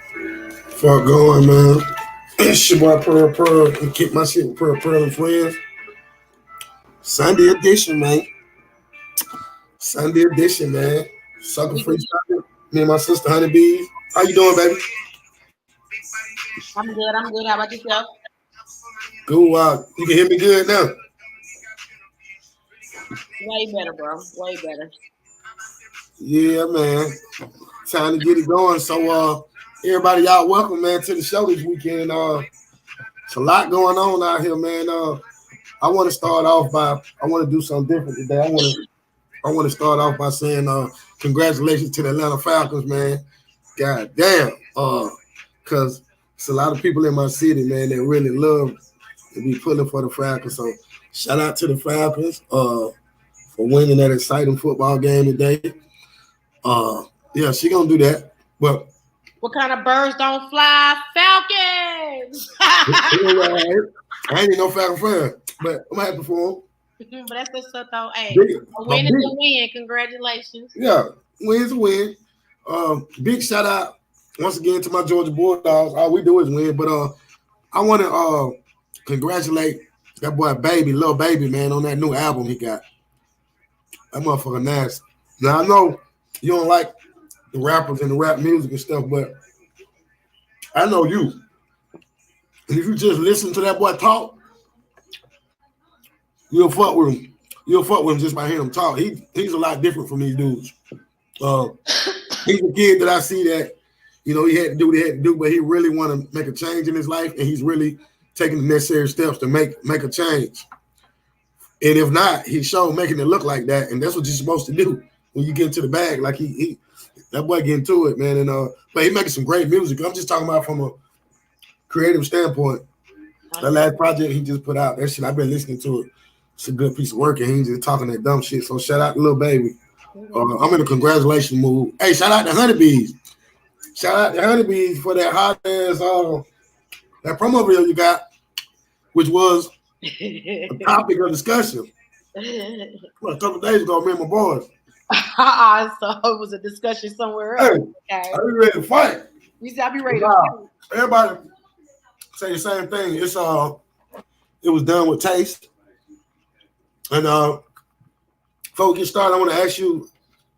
Fuck going, man. It's your boy Pearl and kick my shit with Pearl and friends. Sunday edition, man. Sunday edition, man. Sucker free sucker. Me and my sister Honeybees. How you doing, baby? I'm good. I'm good. How about yourself? Good. You can hear me good now. Way better, bro. Way better. Yeah, man. Time to get it going. So, everybody, y'all welcome, man, to the show this weekend. It's a lot going on out here, man. I want to start off by I want to do something different today. I want to start off by saying congratulations to the Atlanta Falcons, man. God damn. Cause it's a lot of people in my city, man, that really love to be pulling for the Falcons. So shout out to the Falcons for winning that exciting football game today. Yeah, she gonna do that. But What kind of birds don't fly? Falcons. I ain't no Falcon fan, but I'm happy for them. But that's what's up, though. Hey, Big, a but win is big, a win. Congratulations. yeah, win's a win. Big shout out once again to my Georgia Bulldogs. All we do is win, but I want to congratulate that boy Baby, little Baby, man, on that new album he got. That motherfucker nice. Now I know you don't like the rappers and the rap music and stuff, but I know you. And if you just listen to that boy talk, you'll fuck with him. You'll fuck with him just by hearing him talk. He's a lot different from these dudes. Uh, he's a kid that I see that, he had to do what he had to do, but he really want to make a change in his life, and he's really taking the necessary steps to make a change. And if not, he's showing making it look like that, and that's what you're supposed to do when you get into the bag. Like that boy getting to it, man. And but he making some great music. I'm just talking about from a creative standpoint. That last project he just put out, that shit I've been listening to it. It's a good piece of work, and he ain't just talking that dumb shit. So shout out to Lil Baby. I'm in a congratulations mood. Hey, shout out to Honeybees. Shout out to Honeybees for that hot ass that promo video you got, which was a topic of discussion. A couple of days ago, me and my boys. So it was a discussion somewhere else. Hey, okay. Are you ready to fight? You said I'll be ready to fight. Everybody say the same thing. It was done with taste. And before we get started, I want to ask you,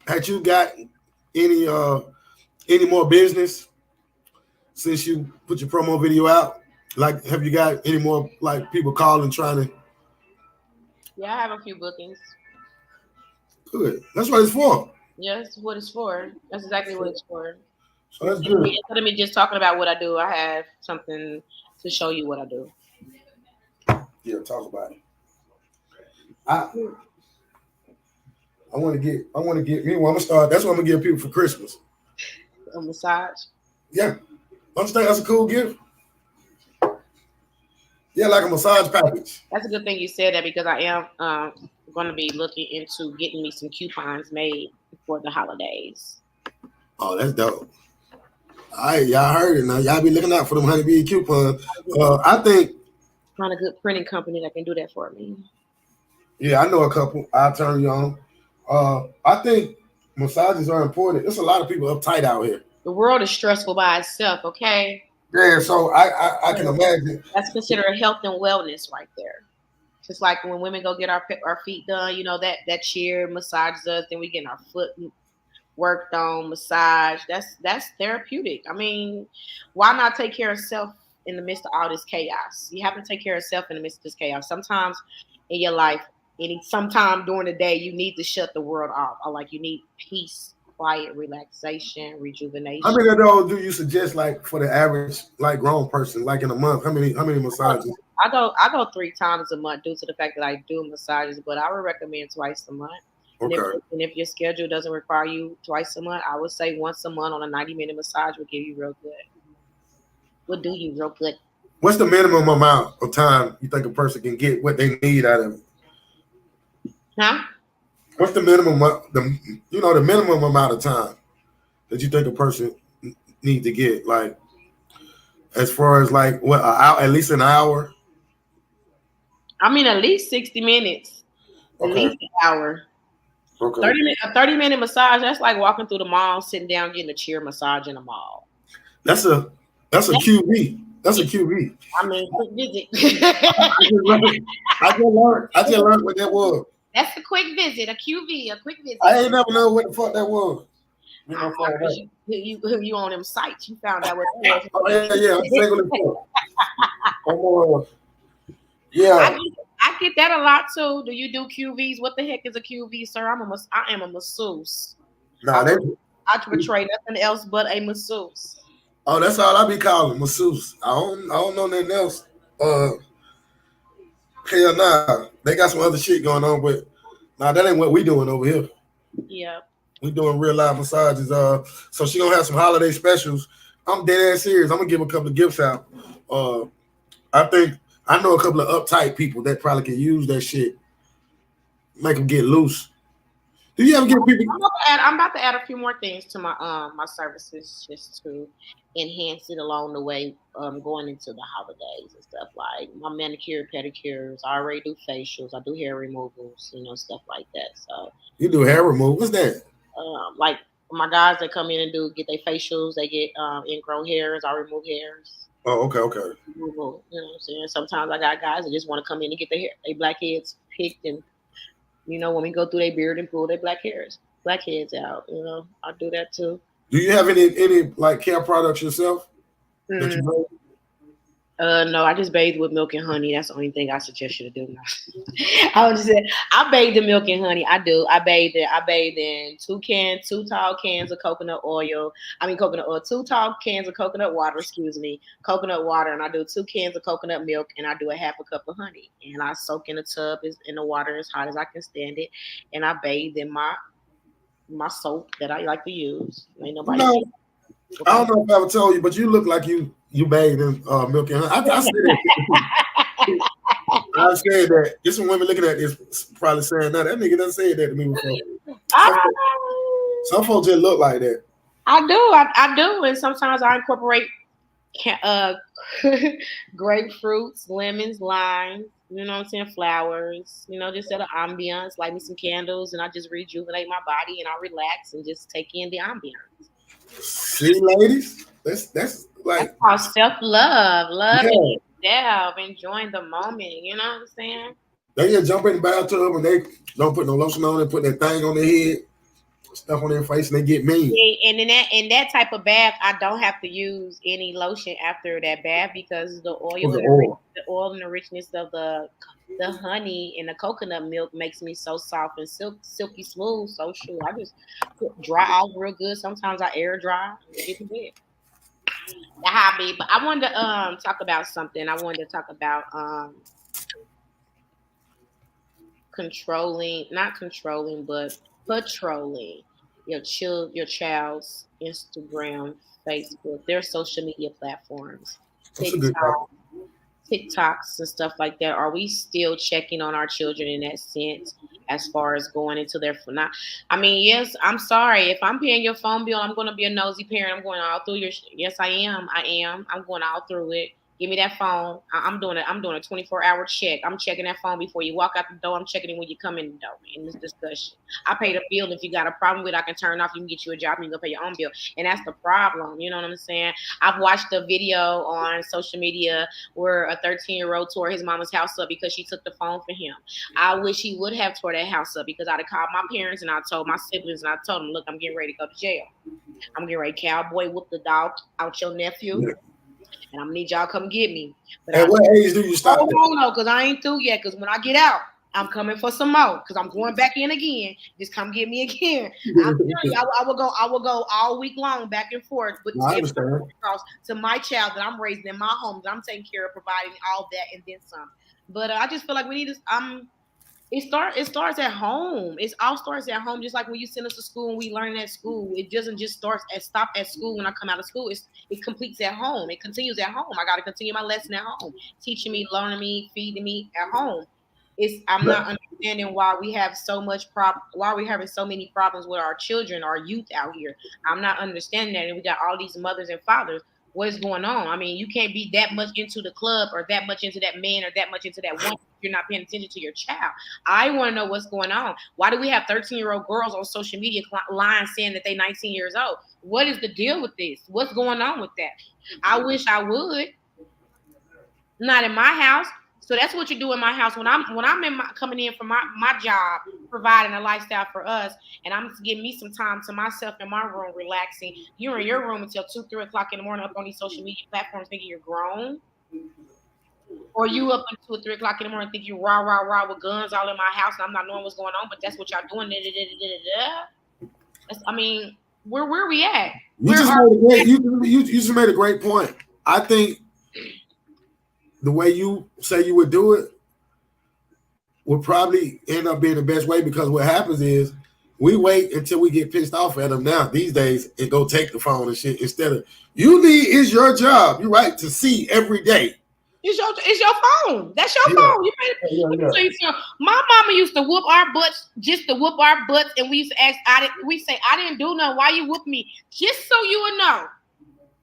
had you got any more business since you put your promo video out? Like, have you got any more like people calling trying to? Yeah, I have a few bookings. Good. That's what it's for. Yeah, that's what it's for. That's exactly what it's for. So that's good. Instead of me just talking about what I do, I have something to show you what I do. Yeah, talk about it. I want to get. Meanwhile, I'm gonna start. That's what I'm gonna give people for Christmas. A massage. Yeah, don't you think that's a cool gift? Yeah, like a massage package. That's a good thing you said that because I am going to be looking into getting me some coupons made for the holidays. Oh, that's dope. All right, y'all heard it now. Y'all be looking out for them Honeybee coupons. I think find a good printing company that can do that for me. Yeah, I know a couple. I'll turn you on. I think massages are important. There's a lot of people uptight out here. The world is stressful by itself, okay? Yeah, so I can imagine. That's considered health and wellness right there. Just like when women go get our feet done, that chair massages us, then we get our foot worked on, massage. That's therapeutic. I mean, why not take care of self in the midst of all this chaos? You have to take care of self in the midst of this chaos. Sometimes in your life, sometime during the day, you need to shut the world off. Or like you need peace, quiet, relaxation, rejuvenation. How many of those do you suggest, like for the average, like grown person, like in a month? How many massages? I go 3 times a month due to the fact that I do massages, but I would recommend twice a month. Okay. And if your schedule doesn't require you twice a month, I would say once a month on a 90-minute massage would give you real good. Would do you real good. What's the minimum amount of time you think a person can get what they need out of it? Huh? What's the minimum the minimum amount of time that you think a person need to get? Like, as far as like what, at least an hour? I mean, at least 60 minutes. Okay. At least an hour. Okay. A 30-minute massage, that's like walking through the mall, sitting down, getting a chair massage in a mall. That's a that's a That, QV. That's a QV. I mean, quick visit. I just learned. I just learned what that was. That's a quick visit, a QV, a quick visit. I ain't never know what the fuck that was. You know, for Because that. you on them sites, you found out what that Oh yeah, I'm was. single as fuck. I'm, I yeah. get, I get that a lot too. Do you do QVs? What the heck is a QV, sir? I am a masseuse. Nah, I they. I portray nothing else but a masseuse. Oh, that's all I be calling masseuse. I don't know nothing else. Uh, hell nah. They got some other shit going on, but nah, that ain't what we doing over here. Yeah. We doing real live massages. So she gonna have some holiday specials. I'm dead ass serious. I'm gonna give a couple of gifts out. Uh, I think I know a couple of uptight people that probably can use that shit. Make them get loose. Do you ever get people? I'm about to add a few more things to my services just to enhance it along the way, going into the holidays and stuff like my manicure, pedicures. I already do facials. I do hair removals, stuff like that. So, You do hair removal. What's that? like my guys that come in and get their facials, they get ingrown hairs. I remove hairs. Oh, okay. Removal, you know what I'm saying? Sometimes I got guys that just want to come in and get their black heads picked, and when we go through their beard and pull their black heads out, I do that too. Do you have any like care products yourself that you Mm, know? no, I just bathe with milk and honey. That's the only thing I suggest you to do now. I was just saying, I bathe in milk and honey. I do. I bathe in two tall cans of coconut oil. I mean coconut oil, two tall cans of coconut water, coconut water, and I do 2 cans of coconut milk, and I do a half a cup of honey. And I soak in the tub in the water as hot as I can stand it. And I bathe in my soap that I like to use. Ain't nobody No, I don't know if I ever told you, but you look like you bathe in milk and honey. I said that. I said that. There's some women looking at this probably saying, "No, that nigga done said that to me before." Some, some folks just look like that. I do. I do. And sometimes I incorporate uh, grapefruits, lemons, limes, you know what I'm saying, flowers, just set an ambiance, light me some candles, and I just rejuvenate my body and I relax and just take in the ambiance. See, ladies, that's That's like called self love, loving yeah. yourself, enjoying the moment, you know what I'm saying? They just jump in the bathtub and they don't put no lotion on. They put that thing on their head, stuff on their face, and they get mean. Yeah, and in that type of bath, I don't have to use any lotion after that bath because the With oil the and the, oil. the oil and the richness of the honey and the coconut milk makes me so soft and silky smooth. So true. I just dry off real good. Sometimes I air dry and get to bed. The hobby. But I wanted to talk about something. I wanted to talk about controlling, not controlling, but patrolling your child's Instagram, Facebook, their social media platforms, That's a good topic. TikTok, TikToks and stuff like that. Are we still checking on our children in that sense as far as going into their not? I mean, yes, I'm sorry. If I'm paying your phone bill, I'm going to be a nosy parent. I'm going all through your. Yes, I am. I am. I'm going all through it. Give me that phone. I'm doing it. I'm doing a 24-hour check. I'm checking that phone before you walk out the door. I'm checking it when you come in the door in this discussion. I pay the bill. If you got a problem with it, I can turn off. You can get you a job and you can pay your own bill. And that's the problem. You know what I'm saying? I've watched a video on social media where a 13-year-old tore his mama's house up because she took the phone for him. I wish he would have tore that house up because I'd have called my parents and I told my siblings and I told them, look, I'm getting ready to go to jail. I'm getting ready to cowboy whoop the dog out your nephew. Yeah. And I'm gonna need y'all to come get me. But At what age do you stop? no, because I ain't through yet. Because when I get out, I'm coming for some more. Because I'm going back in again. Just come get me again. I'm telling you, I will go. I will go all week long back and forth with to my child that I'm raising in my home that I'm taking care of, providing all that and then some. But I just feel like we need to. It starts at home. It all starts at home. Just like when you send us to school and we learn at school, it doesn't just stop at school when I come out of school. It completes at home. It continues at home. I got to continue my lesson at home, teaching me, learning me, feeding me at home. I'm not understanding why we have why we're having so many problems with our children, our youth out here. I'm not understanding that, and we got all these mothers and fathers what is going on. I mean, you can't be that much into the club or that much into that man or that much into that woman if you're not paying attention to your child. I want to know what's going on. Why do we have 13-year-old girls on social media lying saying that they're 19 years old? What is the deal with this? What's going on with that? I wish I would. Not in my house. So that's what you do in my house when I'm coming in from my job, providing a lifestyle for us, and I'm giving me some time to myself in my room, relaxing. You're in your room until 2, 3 o'clock in the morning up on these social media platforms, thinking you're grown, or you up until 3 o'clock in the morning thinking you rah with guns all in my house, and I'm not knowing what's going on, but that's what y'all doing. I mean, where we at? You just made a great point. I think the way you say you would do it would probably end up being the best way, because what happens is we wait until we get pissed off at them now these days and go take the phone and shit instead of it's your job. You're right to see every day. It's your phone. That's your phone. My mama used to whoop our butts just to whoop our butts, and we used to ask. We say I didn't do nothing. Why you whoop me? Just so you would know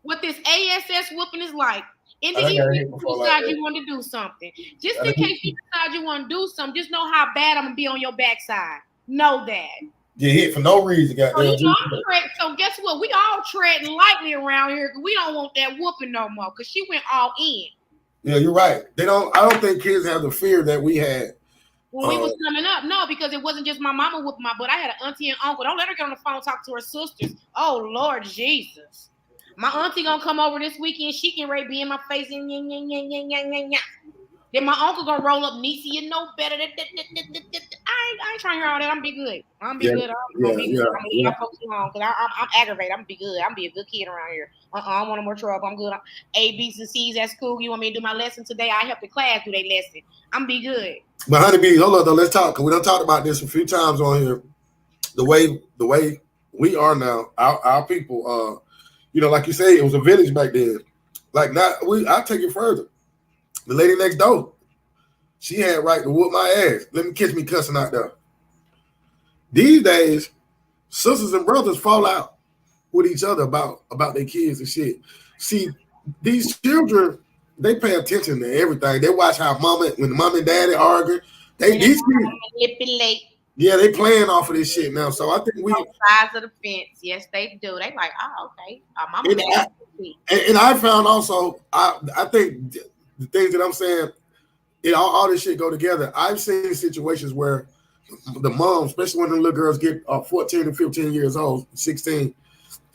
what this ASS whooping is like. In the evening, you decide you want to do something. Just in case you decide you want to do something, just know how bad I'm gonna be on your backside. Know that. Get hit for no reason, goddamn. So guess what? We all treading lightly around here because we don't want that whooping no more. Because she went all in. Yeah, you're right. I don't think kids have the fear that we had when we was coming up. No, because it wasn't just my mama whooping my butt. I had an auntie and uncle. Don't let her get on the phone and talk to her sisters. Oh Lord Jesus. My auntie gonna come over this weekend. She can ready be in my face and then my uncle gonna roll up. Niecy, you know better. I ain't trying to hear all that. I'm be good. I'm be good. I'm gonna leave my folks alone because I'm aggravated. I'm be good. I'm be a good kid around here. I don't want no more trouble. I'm good. A, B's, and C's. That's cool. You want me to do my lesson today? I help the class do their lesson. I'm be good. But Honeybee, hold on though. Let's talk, because we done talked about this a few times on here. The way we are now, our people. Like you say, it was a village back then. Like I'll take it further. The lady next door, she had right to whoop my ass. Let me catch me cussing out there. These days, sisters and brothers fall out with each other about their kids and shit. See, these children, they pay attention to everything. They watch how when mom and daddy argue. These kids, manipulate. Yeah, they playing off of this shit now. So I think we both sides of the fence. Yes, they do. They like, oh, okay. And I found also, I think the things that I'm saying, all this shit go together. I've seen situations where the mom, especially when the little girls get 14 and 15 years old, 16,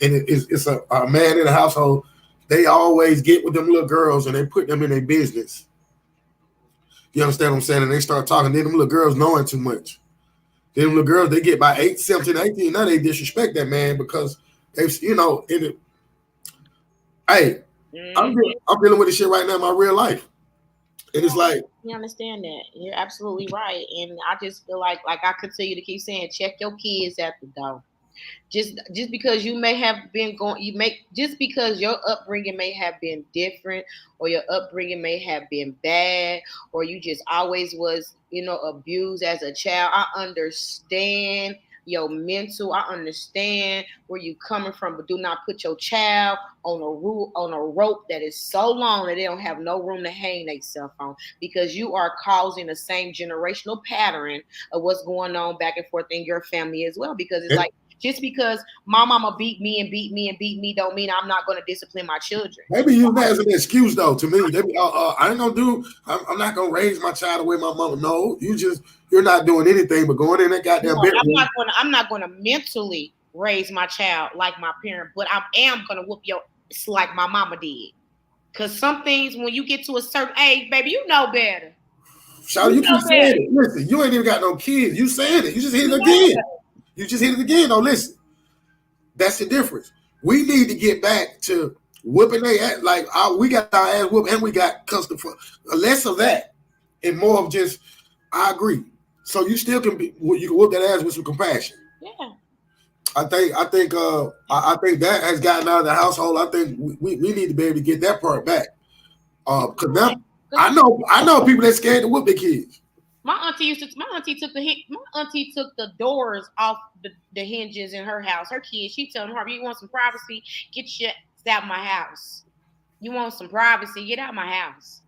and it's a man in the household, they always get with them little girls and they put them in their business. You understand what I'm saying? And they start talking. Then them little girls knowing too much. Then little girls, they get by 8, 17, 18. Now they disrespect that man because they, hey, I'm dealing with this shit right now in my real life. And it's like, you understand that. You're absolutely right. And I just feel like I continue to keep saying, check your kids at the door. Just because you may have been just because your upbringing may have been different, or your upbringing may have been bad, or you just always was, abused as a child. I understand your mental. I understand where you coming from, but do not put your child on a rope that is so long that they don't have no room to hang themselves on, because you are causing the same generational pattern of what's going on back and forth in your family as well. Because it's like, just because my mama beat me don't mean I'm not going to discipline my children. Maybe use that as an excuse, though. To me, I ain't gonna I'm not gonna raise my child the way my mama. No, you're not doing anything but going in that goddamn bedroom. I'm not gonna mentally raise my child like my parent, but I am gonna whoop your ass like my mama did. Cause some things, when you get to a certain age, baby, you know better. Shout, you keep saying it. Listen, you ain't even got no kids. You saying it. You just hit it again. You just hit it again. No, listen. That's the difference. We need to get back to whooping their ass. Like, we got our ass whooped and we got custom for less of that and more of just, I agree. So you still can you can whoop that ass with some compassion. Yeah. I think that has gotten out of the household. I think we need to be able to get that part back. Because now I know people that's scared to whoop their kids. My auntie took the doors off the hinges in her house. Her kids, she told her, "You want some privacy? Get your ass out of my house." You want some privacy? Get out of my house.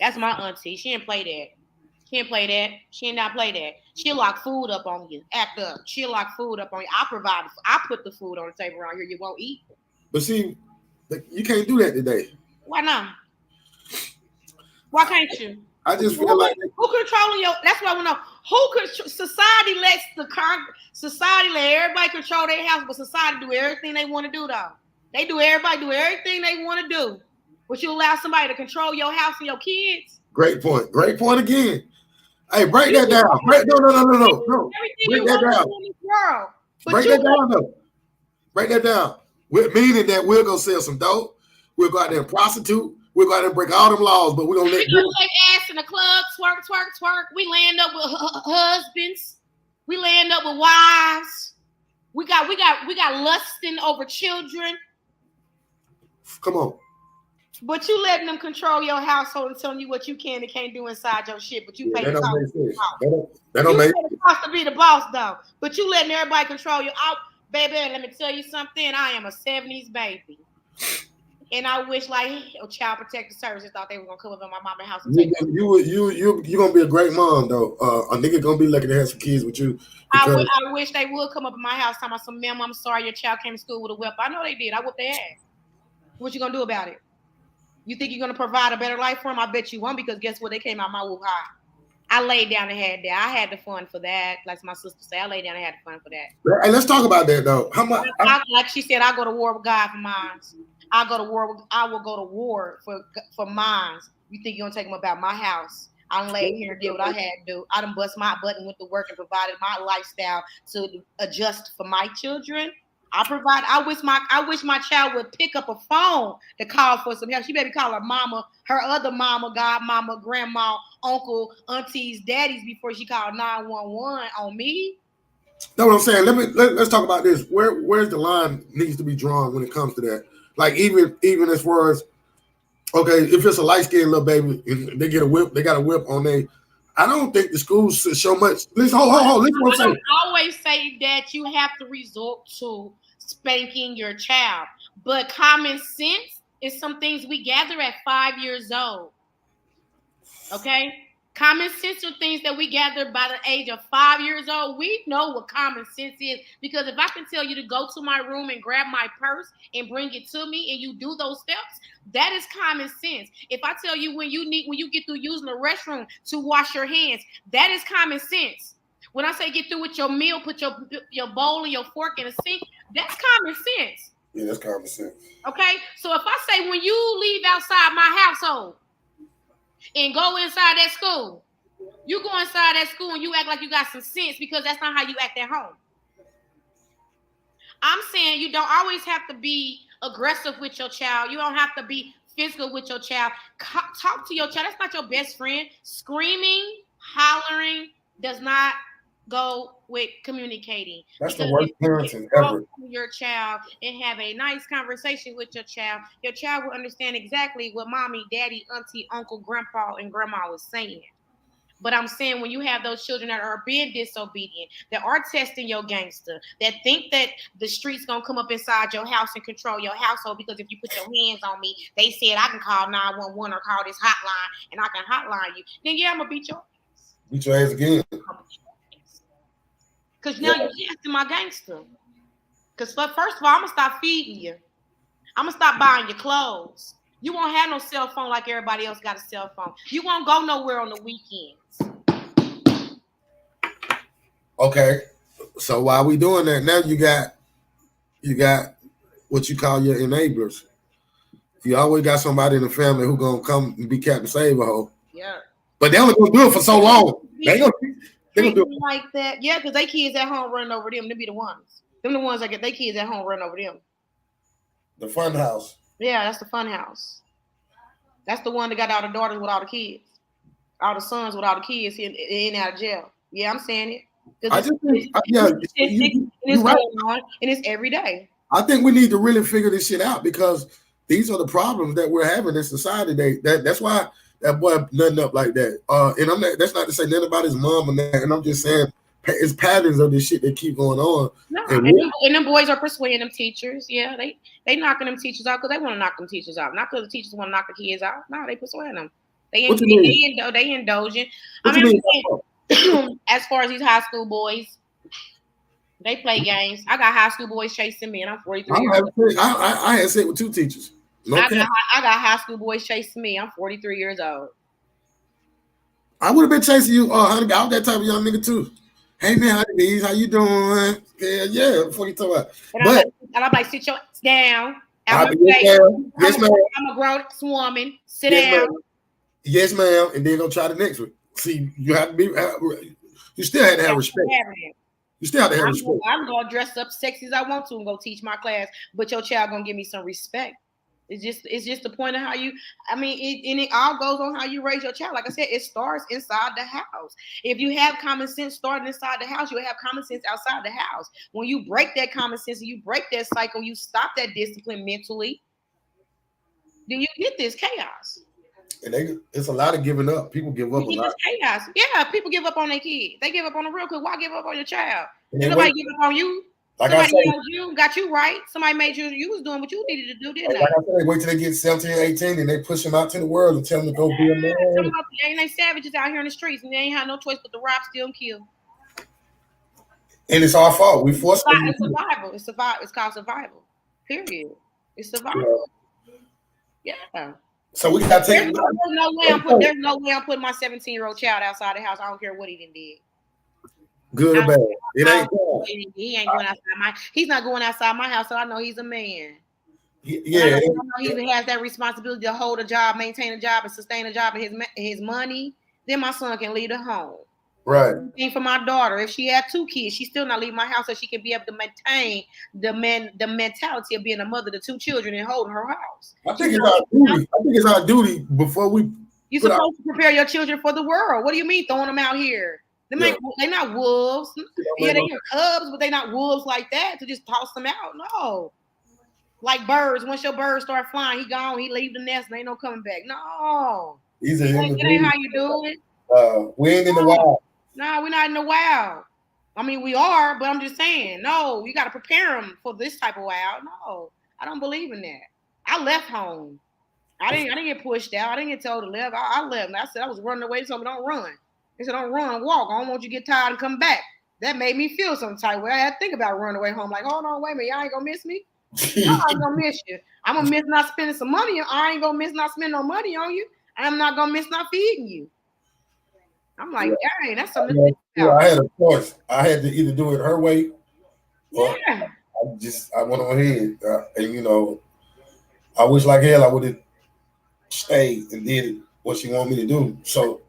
That's my auntie. She didn't play that. She didn't play that. She did not play that. She'll lock food up on you. Act up. She'll lock food up on you. I put the food on the table around here. You won't eat. But see, you can't do that today. Why not? Why can't you? I just feel like who controlling your? That's what I want to know. Society lets society let everybody control their house, but society do everything they want to do though. Everybody do everything they want to do. But you allow somebody to control your house and your kids? Great point. Great point again. Hey, break that down. No. Break that down. Break that down, though. Break that down. Meaning that we'll go sell some dope. We'll go out there and prostitute. We'll go out there and break all them laws, but we're going to let you. Ass in the club, twerk, twerk, twerk. We land up with husbands. We land up with wives. We got lusting over children. Come on. But you letting them control your household and telling you what you can and can't do inside your shit. But you pay the cost. That don't make sense. You pay the cost to be the boss, though. But you letting everybody control you. Baby, let me tell you something. I am a 70s baby. And I wish, like, Child Protective Services thought they were going to come up in my mama's house and take it. You're going to be a great mom, though. A nigga going to be lucky to have some kids with you. I wish they would come up in my house talking about some, ma'am, I'm sorry your child came to school with a whip. I know they did. I whooped their ass. What you going to do about it? You think you're going to provide a better life for them? I bet you won't, because guess what? They came out my whoop high. I laid down and had that. I had the fun for that. Like my sister said, I laid down and had the fun for that. And let's talk about that, though. How much? Like she said, I go to war with God for mine. I will go to war for mine. You think you're going to take them about my house? I done laid here and did what I had to do. I done bust my button, went to work, and provided my lifestyle to adjust for my children. I wish my child would pick up a phone to call for some help. She better call her mama, her other mama, godmama, grandma, uncle, aunties, daddies before she called 911 on me. That's what I'm saying. Let's talk about this. Where's the line needs to be drawn when it comes to that? Like even as far as, okay, if it's a light-skinned little baby, if they get a whip, they got a whip on they. I don't think the schools should show much. Listen, hold. Listen what I'm saying. I always say that you have to resort to spanking your child, but common sense is some things we gather at 5 years old. Okay, common sense are things that we gather by the age of 5 years old. We know what common sense is, because if I can tell you to go to my room and grab my purse and bring it to me, and you do those steps, that is common sense. If I tell you when you get through using the restroom to wash your hands, that is common sense. When I say get through with your meal, put your bowl and your fork in a sink, that's common sense. Yeah, that's common sense. Okay, so if I say when you leave outside my household and go inside that school, you go inside that school and you act like you got some sense, because that's not how you act at home. I'm saying you don't always have to be aggressive with your child. You don't have to be physical with your child. Talk to your child. That's not your best friend. Screaming, hollering does not go with communicating. That's the worst parenting ever. Your child and have a nice conversation with your child will understand exactly what mommy, daddy, auntie, uncle, grandpa, and grandma was saying. But I'm saying when you have those children that are being disobedient, that are testing your gangster, that think that the street's going to come up inside your house and control your household, because if you put your hands on me, they said I can call 911 or call this hotline and I can hotline you, then yeah, I'm going to beat your ass. Beat your ass again. Because now you're testing my gangster. Because first of all, I'm going to stop feeding you. I'm going to stop buying your clothes. You won't have no cell phone like everybody else got a cell phone. You won't go nowhere on the weekends. Okay, so while we doing that, now you got what you call your enablers. You always got somebody in the family who gonna come and be Captain Save-A-Ho. Yeah. But they only gonna do it for so long. They gonna do it like that. Yeah, because they kids at home running over them. Them be the ones. Them the ones that get their kids at home running over them. The fun house. Yeah, that's the fun house. That's the one that got all the daughters with all the kids. All the sons with all the kids in out of jail. Yeah, I'm saying it. I just think, you're right. And it's every day. I think we need to really figure this shit out, because these are the problems that we're having in society today. That's why that boy nothing up like that. And that's not to say nothing about his mom and that. And I'm just saying it's patterns of this shit that keep going on. No, And and them boys are persuading them teachers. Yeah, they knocking them teachers out because they want to knock them teachers out, not because the teachers want to knock the kids out. No, they persuading them. what you mean? They indulging. What I you mean, mean? as far as these high school boys, they play games. I got high school boys chasing me, and I'm 43 years old. I had sex with 2 teachers. No I got high school boys chasing me. I'm 43 years old. I would have been chasing you. Honey, I was that type of young nigga too. Hey man, how you doing? Yeah. Before you talk about, and I'm like, sit your ass down. Yes, ma'am. I'm a grown woman. Sit yes, down. Ma'am. Yes, ma'am. And then go try the next one. See, you have to be. You still have to have respect. You still have to have respect. I'm gonna dress up sexy as I want to and go teach my class, but your child gonna give me some respect. It's just the point of how you. I mean, it all goes on how you raise your child. Like I said, it starts inside the house. If you have common sense starting inside the house, you'll have common sense outside the house. When you break that common sense and you break that cycle, you stop that discipline mentally, then you get this chaos. And it's a lot of giving up. People give up a lot. Chaos. Yeah, people give up on their kids. They give up on the real quick. Why give up on your child? Nobody give up on you. Like somebody yelled you, got you right. Somebody made you was doing what you needed to do, didn't they? Like I said, they wait till they get 17, 18, and they push them out to the world and tell them to go be a man. Ain't they savages out here in the streets, and they ain't have no choice but to rob, steal, and kill. And it's our fault. We forced them. It's survival. It's survival. It's called survival. Period. It's survival. Yeah. So we got to take. There's no way I'm putting my 17-year-old child outside the house. I don't care what he did. Good or bad. It ain't he ain't going outside he's not going outside my house, so I know he's a man. Yeah. I know he has that responsibility to hold a job, maintain a job, and sustain a job and his money. Then my son can leave the home. Right. And for my daughter, if she had 2 kids, she's still not leaving my house, so she can be able to maintain the mentality of being a mother to 2 children and holding her house. I think it's our duty before we. You're supposed to prepare your children for the world. What do you mean throwing them out here? They're not wolves. Yeah, they're cubs, but they're not wolves like that to just toss them out. No. Like birds. Once your birds start flying, he gone. He leave the nest and ain't no coming back. No. That ain't how you do it. We ain't in the wild. No, we're not in the wild. I mean, we are, but I'm just saying, no, you got to prepare them for this type of wild. No, I don't believe in that. I left home. I didn't get pushed out. I didn't get told to leave. I left. And I said I was running away, so don't run. They said, don't run, walk. I don't want you to get tired and come back. That made me feel some type of way. I had to think about running away home. Like, hold on, wait a minute. Y'all ain't going to miss me? No, I ain't going to miss you. I'm going to miss not spending some money. I ain't going to miss not spending no money on you. I'm not going to miss not feeding you. I'm like, dang, that's something to think about. I had a choice. I had to either do it her way or I went on ahead. And, I wish like hell I would have stayed and did what she wanted me to do. So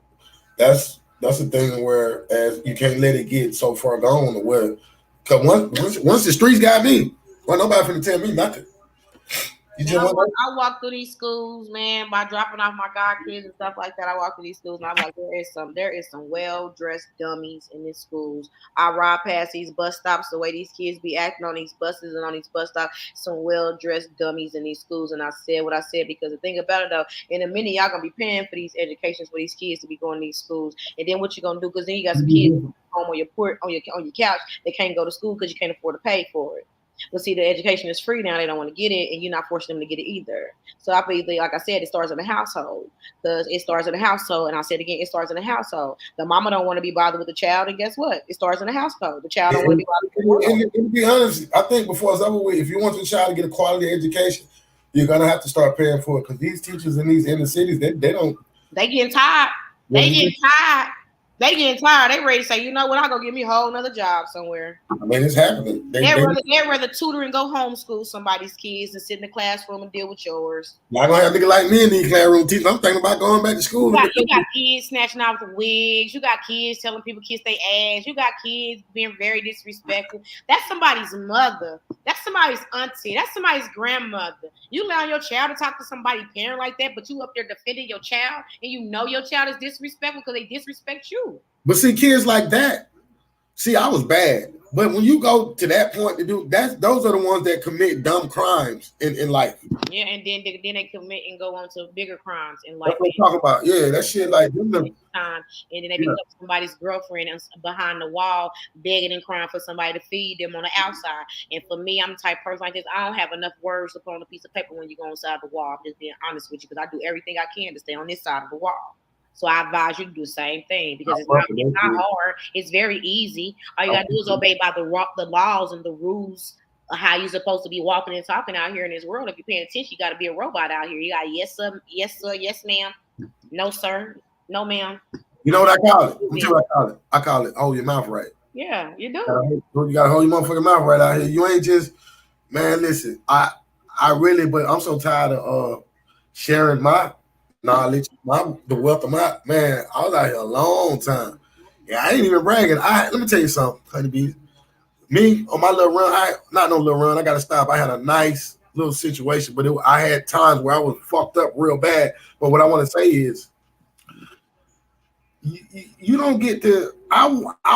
that's the thing where as you can't let it get so far gone to where, because once the streets got me, well, nobody finna tell me nothing. I walk through these schools, man, by dropping off my god kids and stuff like that. I walk through these schools and I'm like, there is some well-dressed dummies in these schools. I ride past these bus stops, the way these kids be acting on these buses and on these bus stops, some well-dressed dummies in these schools. And I said what I said because the thing about it though, in a minute y'all gonna be paying for these educations for these kids to be going to these schools. And then what you gonna do? Because then you got some kids home on your couch, they can't go to school because you can't afford to pay for it. But see, the education is free now. They don't want to get it, and you're not forcing them to get it either. So I believe, like I said, it starts in the household because it starts in the household. And I said again, it starts in the household. The mama don't want to be bothered with the child, and guess what? It starts in the household. The child don't want to be bothered with the world. And to be honest, I think before it's over with, if you want your child to get a quality education, you're gonna have to start paying for it because these teachers in these inner cities, they don't. They getting tired. They getting tired. They getting tired. They ready to say, you know what? I'll go get me a whole nother job somewhere. I mean, it's happening. They'd rather tutor and go homeschool somebody's kids and sit in the classroom and deal with yours. Not gonna have niggas like me in these classroom teachers. I'm thinking about going back to school. You got kids snatching out the wigs. You got kids telling people kiss their ass. You got kids being very disrespectful. That's somebody's mother. That's somebody's auntie. That's somebody's grandmother. You allow your child to talk to somebody's parent like that, but you up there defending your child and you know your child is disrespectful because they disrespect you. But see, kids like that, See, I was bad. But when you go to that point to do that, those are the ones that commit dumb crimes in life. Yeah, and then they commit and go on to bigger crimes in That's life. what I'm talking about. Yeah, that shit like Time, and then they yeah. become somebody's girlfriend and behind the wall, begging and crying for somebody to feed them on the outside. And for me, I'm the type of person like this. I don't have enough words to put on a piece of paper when you go inside the wall. I'm just being honest with you because I do everything I can to stay on this side of the wall. So I advise you to do the same thing because it's not hard. It's very easy. All you gotta do is obey by the laws and the rules of how you're supposed to be walking and talking out here in this world. If you're paying attention, you got to be a robot out here. You got yes sir, yes ma'am, no sir, no ma'am. You know what I call it? What I call it? I call it hold your mouth right. Yeah, you do. You gotta hold your motherfucking mouth right out here. You ain't just man. Listen, I really, but I'm so tired of sharing my knowledge, the wealth of my man. I was out here a long time. Yeah, I ain't even bragging. Let me tell you something, honeybees. Me on my little run, not no little run. I gotta stop. I had a nice little situation, but I had times where I was fucked up real bad. But what I want to say is, you don't get to. I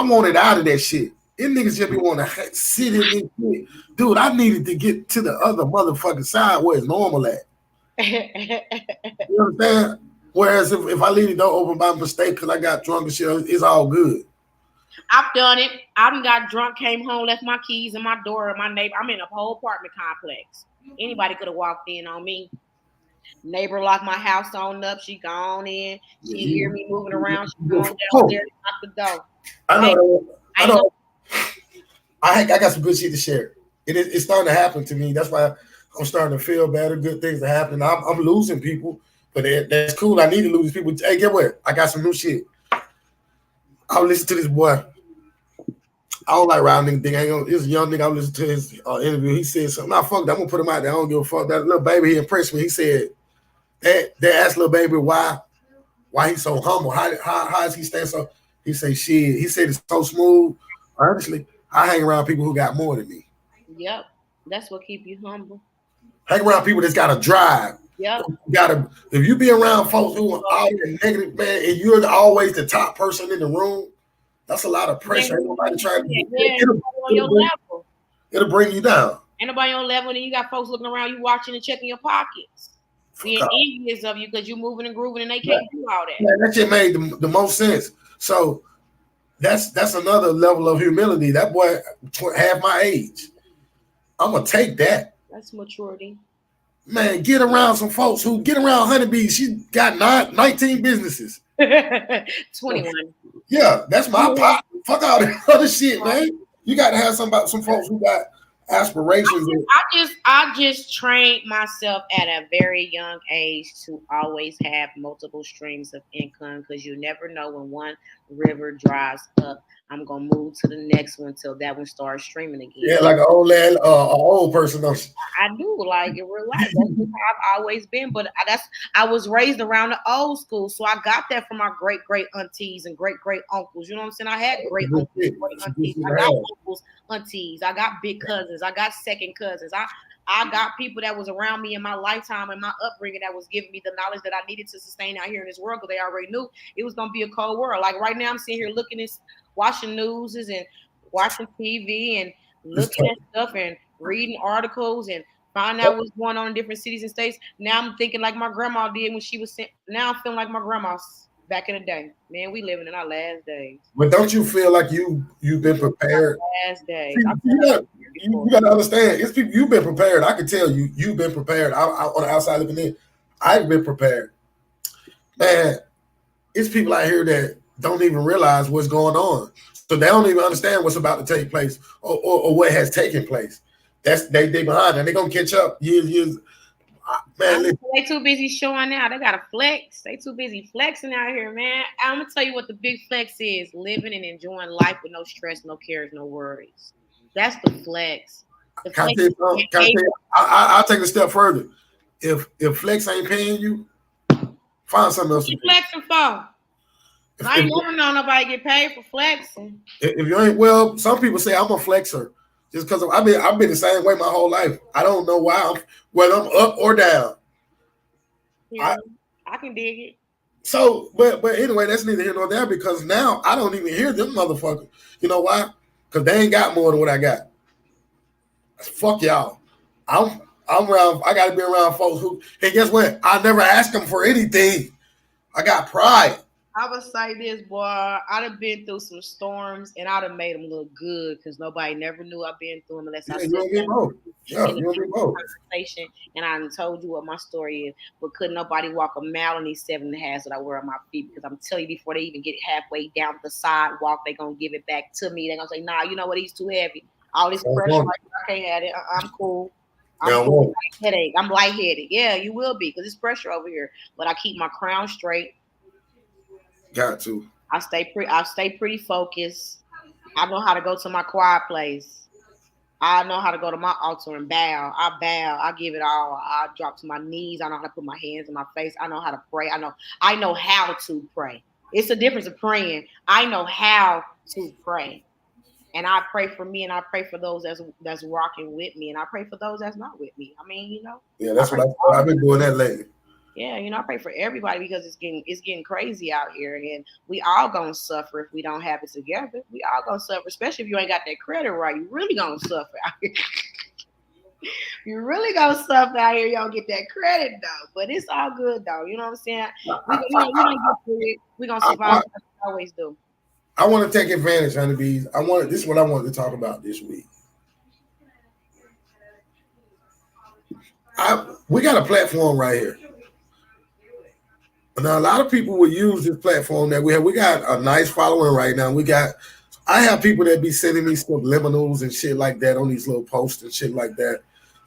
wanted out of that shit. Them niggas just be want to sit in this shit, dude. I needed to get to the other motherfucking side where it's normal at. You understand? Whereas if I leave the door open by mistake because I got drunk and shit, it's all good. I've done it. I done got drunk, came home, left my keys in my door and my neighbor. I'm in a whole apartment complex. Anybody could have walked in on me. Neighbor locked my house on up. She gone in. She hear me moving around. She gone downstairs, knock the door. I know. I got some good shit to share. It's starting to happen to me. That's why I'm starting to feel better. Good things are happening. I'm losing people, but that's cool. I need to lose people. Hey, get what? I got some new shit. I'll listen to this boy. I don't like round nigga. This young nigga, I listened to his interview. He said something. Nah, fuck that. I'm gonna put him out there. I don't give a fuck. That little baby, he impressed me. He said they asked little baby why he's so humble. How is he staying so? He said shit. He said it's so smooth. Honestly, I hang around people who got more than me. Yep, that's what keep you humble. Hang around people that's got a drive. Yep. If you be around folks who are all negative, man, and you're always the top person in the room, that's a lot of pressure. Ain't nobody trying to it'll bring you down. Ain't nobody on level, and you got folks looking around you watching and checking your pockets. Being envious of you because you're moving and grooving and they can't do all that. Yeah, that shit made the most sense. So that's another level of humility. That boy half my age. I'm gonna take that. That's maturity. Man, get around some folks who get around honeybees. She got 19 businesses. 21. Yeah, that's my pot. Fuck all that other shit, man. You got to have some folks who got aspirations. I just trained myself at a very young age to always have multiple streams of income because you never know when one river dries up. I'm gonna move to the next one till that one starts streaming again. Yeah, like an old lad, old person. I do like in real life. That's how I've always been. But I was raised around the old school, so I got that from my great aunties and great uncles. You know what I'm saying? I had great uncles, great aunties. I got uncles, aunties. I got big cousins. I got second cousins. I got people that was around me in my lifetime and my upbringing that was giving me the knowledge that I needed to sustain out here in this world because they already knew it was gonna be a cold world. Like right now, I'm sitting here looking at watching news and watching TV and looking at stuff and reading articles and find out what's going on in different cities and states. Now I'm thinking like my grandma did when she was sent. Now I'm feeling like my grandma's back in the day. Man, we living in our last days. But don't you feel like you've been prepared? Last days. You got to understand. It's people you've been prepared. I can tell you've been prepared. I on the outside looking in, I've been prepared. Man, it's people out here that don't even realize what's going on. So they don't even understand what's about to take place or what has taken place. That's they behind and they're gonna catch up years. Man, they too busy showing out. They gotta flex. They too busy flexing out here, man. I'm gonna tell you what the big flex is: living and enjoying life with no stress, no cares, no worries. That's the flex. I'll take it a step further. If flex ain't paying you, find something else. What you flexing for? I ain't never known nobody get paid for flexing. If you ain't some people say I'm a flexer just because I've been the same way my whole life. I don't know whether I'm up or down. Yeah, I can dig it. So, but anyway, that's neither here nor there because now I don't even hear them motherfuckers. You know why? Because they ain't got more than what I got. Fuck y'all. I'm around. I got to be around folks who. And guess what? I never ask them for anything. I got pride. I would say this, boy. I'd have been through some storms, and I'd have made them look good because nobody never knew I've been through them unless I Yeah, said you and me both. Yeah, in you and me both. conversation, and I told you what my story is. But couldn't nobody walk a mile in these 7.5 that I wear on my feet because I'm telling you, before they even get halfway down the sidewalk, they gonna give it back to me. They gonna say, "Nah, you know what? He's too heavy. All this pressure, like, I can't have it. I'm cool. I'm cool. Headache. I'm lightheaded. Yeah, you will be because it's pressure over here. But I keep my crown straight. Got to. I stay pretty focused. I know how to go to my quiet place. I know how to go to my altar and bow. I bow. I give it all. I drop to my knees. I know how to put my hands in my face. I know how to pray. I know how to pray. It's a difference of praying. I know how to pray. And I pray for me and I pray for those that's rocking with me. And I pray for those that's not with me. I mean, you know. Yeah, that's what I've been doing that lately. Yeah, you know, I pray for everybody because it's getting crazy out here, and we all gonna suffer if we don't have it together. We all gonna suffer, especially if you ain't got that credit right. You really gonna suffer out here. You really gonna suffer out here. You don't get that credit though, but it's all good though. You know what I'm saying? We gonna get through it. We gonna survive like we always do. I want to take advantage, honeybees. This is what I wanted to talk about this week. We got a platform right here. Now, a lot of people will use this platform that we have. We got a nice following right now. I have people that be sending me subliminals and shit like that on these little posts and shit like that.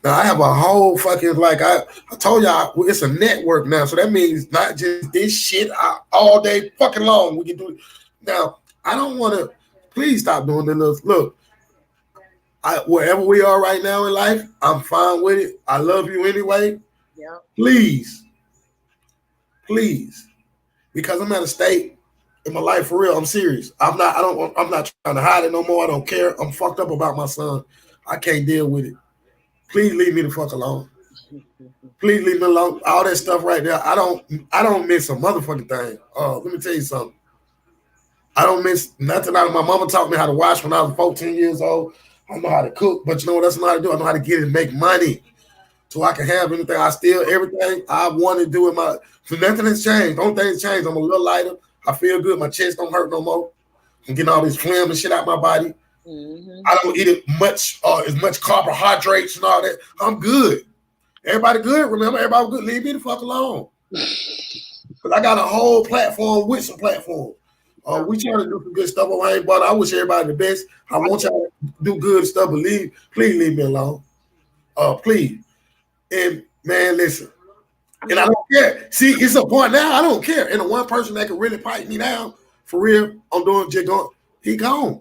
Now, I have a whole fucking, I told y'all, it's a network now. So that means not just this shit all day fucking long. We can do it. Now, I don't want to, please stop doing this. Look, wherever we are right now in life, I'm fine with it. I love you anyway. Yeah. Please, because I'm at a state in my life for real. I'm serious. I'm not trying to hide it no more. I don't care. I'm fucked up about my son. I can't deal with it. Please leave me the fuck alone. Please leave me alone. All that stuff right there. I don't miss a motherfucking thing. Let me tell you something. I don't miss nothing. My mama taught me how to wash when I was 14 years old. I know how to cook, but you know what else I know how to do? I know how to get it and make money. So I can have anything. Everything I want to do so nothing has changed. Only thing has changed. I'm a little lighter. I feel good. My chest don't hurt no more. I'm getting all this phlegm and shit out my body. Mm-hmm. I don't eat as much carbohydrates and all that. I'm good. Everybody good. Remember, everybody good. Leave me the fuck alone. Because I got a whole platform with some platform. We trying to do some good stuff over here, but I wish everybody the best. I want y'all to do good stuff, but please leave me alone. Please. And man, listen. And I don't care. See, it's a point now. I don't care. And the one person that can really pipe me down, for real, I'm doing just going. He gone.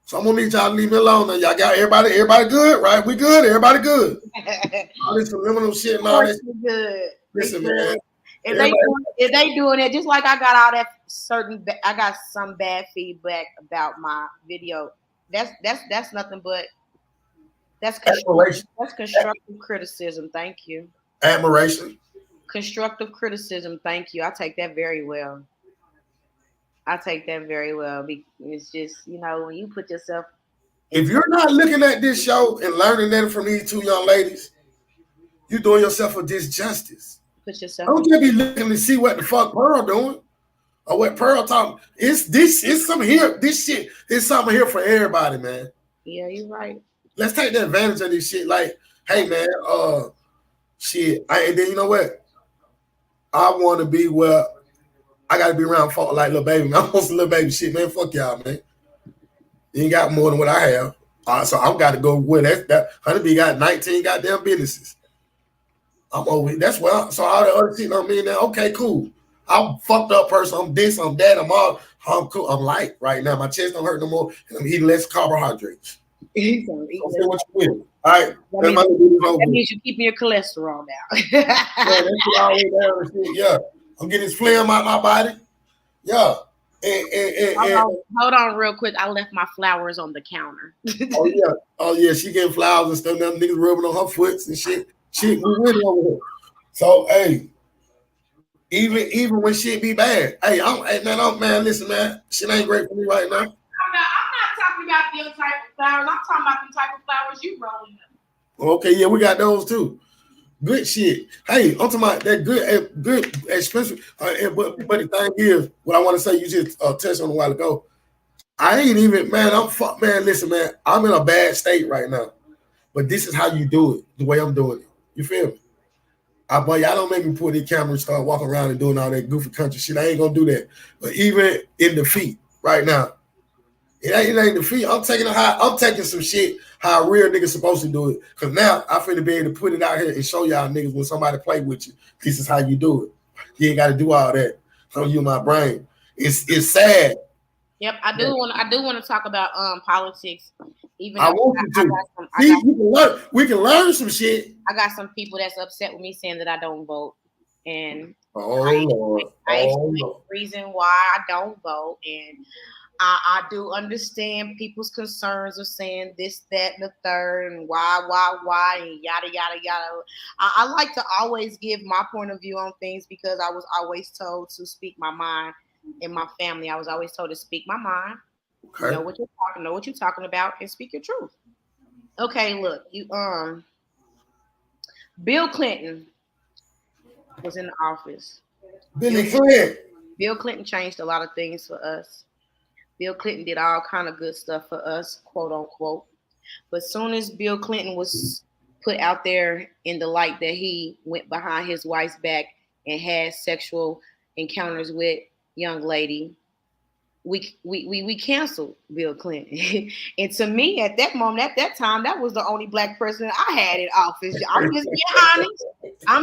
So I'm gonna need y'all to leave me alone. Now y'all got everybody good, right? We good. Everybody good. All this subliminal shit and all that. Good. Listen, man. If they doing it, just like I got all that I got some bad feedback about my video. That's nothing but that's constructive criticism. Thank you. Admiration. Constructive criticism. Thank you. I take that very well. It's just, when you put yourself. If you're not looking at this show and learning that from these two young ladies, you're doing yourself a disjustice. Put yourself. Don't just be looking to see what the fuck Pearl doing or what Pearl talking. It's something here. This shit is something here for everybody, man. Yeah, you're right. Let's take the advantage of this shit. Like, hey, man, shit. And then you know what? I want to be where I got to be around folk like little baby. I want some little baby shit, man. Fuck y'all, man. You ain't got more than what I have. So I've got to go with that. Honeybee got 19 goddamn businesses. I'm over here. That's why. So all the other shit on me now. Okay, cool. I'm fucked up person. I'm this. I'm that. I'm cool. I'm light right now. My chest don't hurt no more, and I'm eating less carbohydrates. What you with? All right. That means you're keeping your cholesterol down. Yeah. I'm getting this phlegm out my body. Yeah. Hold on real quick. I left my flowers on the counter. Oh yeah. She getting flowers and stuff. Now niggas rubbing on her foots and shit. Shit, we winning over here. So hey, Even when shit be bad. Hey, man, listen, man, shit ain't great for me right now. I'm not talking about the type of flowers. I'm talking about the type of flowers you rolling up. Okay, yeah, we got those too. Good shit. Hey, I'm talking about that good, expensive. But the thing is, what I want to say, you just touched on a while ago. I ain't even, man. Man. Listen, man. I'm in a bad state right now. But this is how you do it. The way I'm doing it. You feel me? Boy, y'all don't make me pull the camera and start walking around and doing all that goofy country shit. I ain't gonna do that. But even in defeat right now, it ain't defeat. I'm taking some shit how a real nigga supposed to do it. Cause now I finna be able to put it out here and show y'all niggas when somebody play with you. This is how you do it. You ain't gotta do all that. Don't use my brain. It's sad. Yep, I do want to talk about politics. Even I though want you to. We can learn some shit. I got some people that's upset with me saying that I don't vote, and Lord. I explain the reason why I don't vote, and I do understand people's concerns of saying this, that, and the third, and why, and yada yada yada. I like to always give my point of view on things because I was always told to speak my mind. In my family, I was always told to speak my mind, okay. know what you're talking about, and speak your truth. Okay, look, Bill Clinton was in the office. Bill Clinton changed a lot of things for us. Bill Clinton did all kind of good stuff for us, quote unquote. But soon as Bill Clinton was put out there in the light that he went behind his wife's back and had sexual encounters with young lady, we canceled Bill Clinton. And to me, at that moment, at that time, that was the only black president I had in office. I'm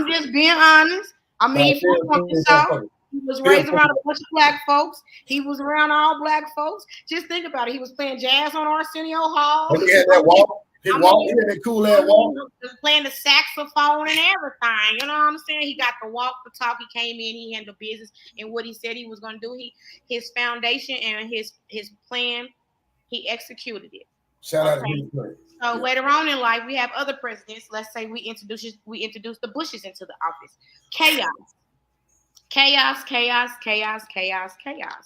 just being honest. I mean, he was raised around a bunch of black folks. He was around all black folks. Just think about it. He was playing jazz on Arsenio Hall. He had that walk. He had that cool ass walk. Just playing the saxophone and everything. You know what I'm saying? He got the walk, the talk. He came in. He handled business, and what he said he was going to do. His foundation and his plan. He executed it. Shout out to him. So later on in life, we have other presidents. Let's say we introduce the Bushes into the office. Chaos.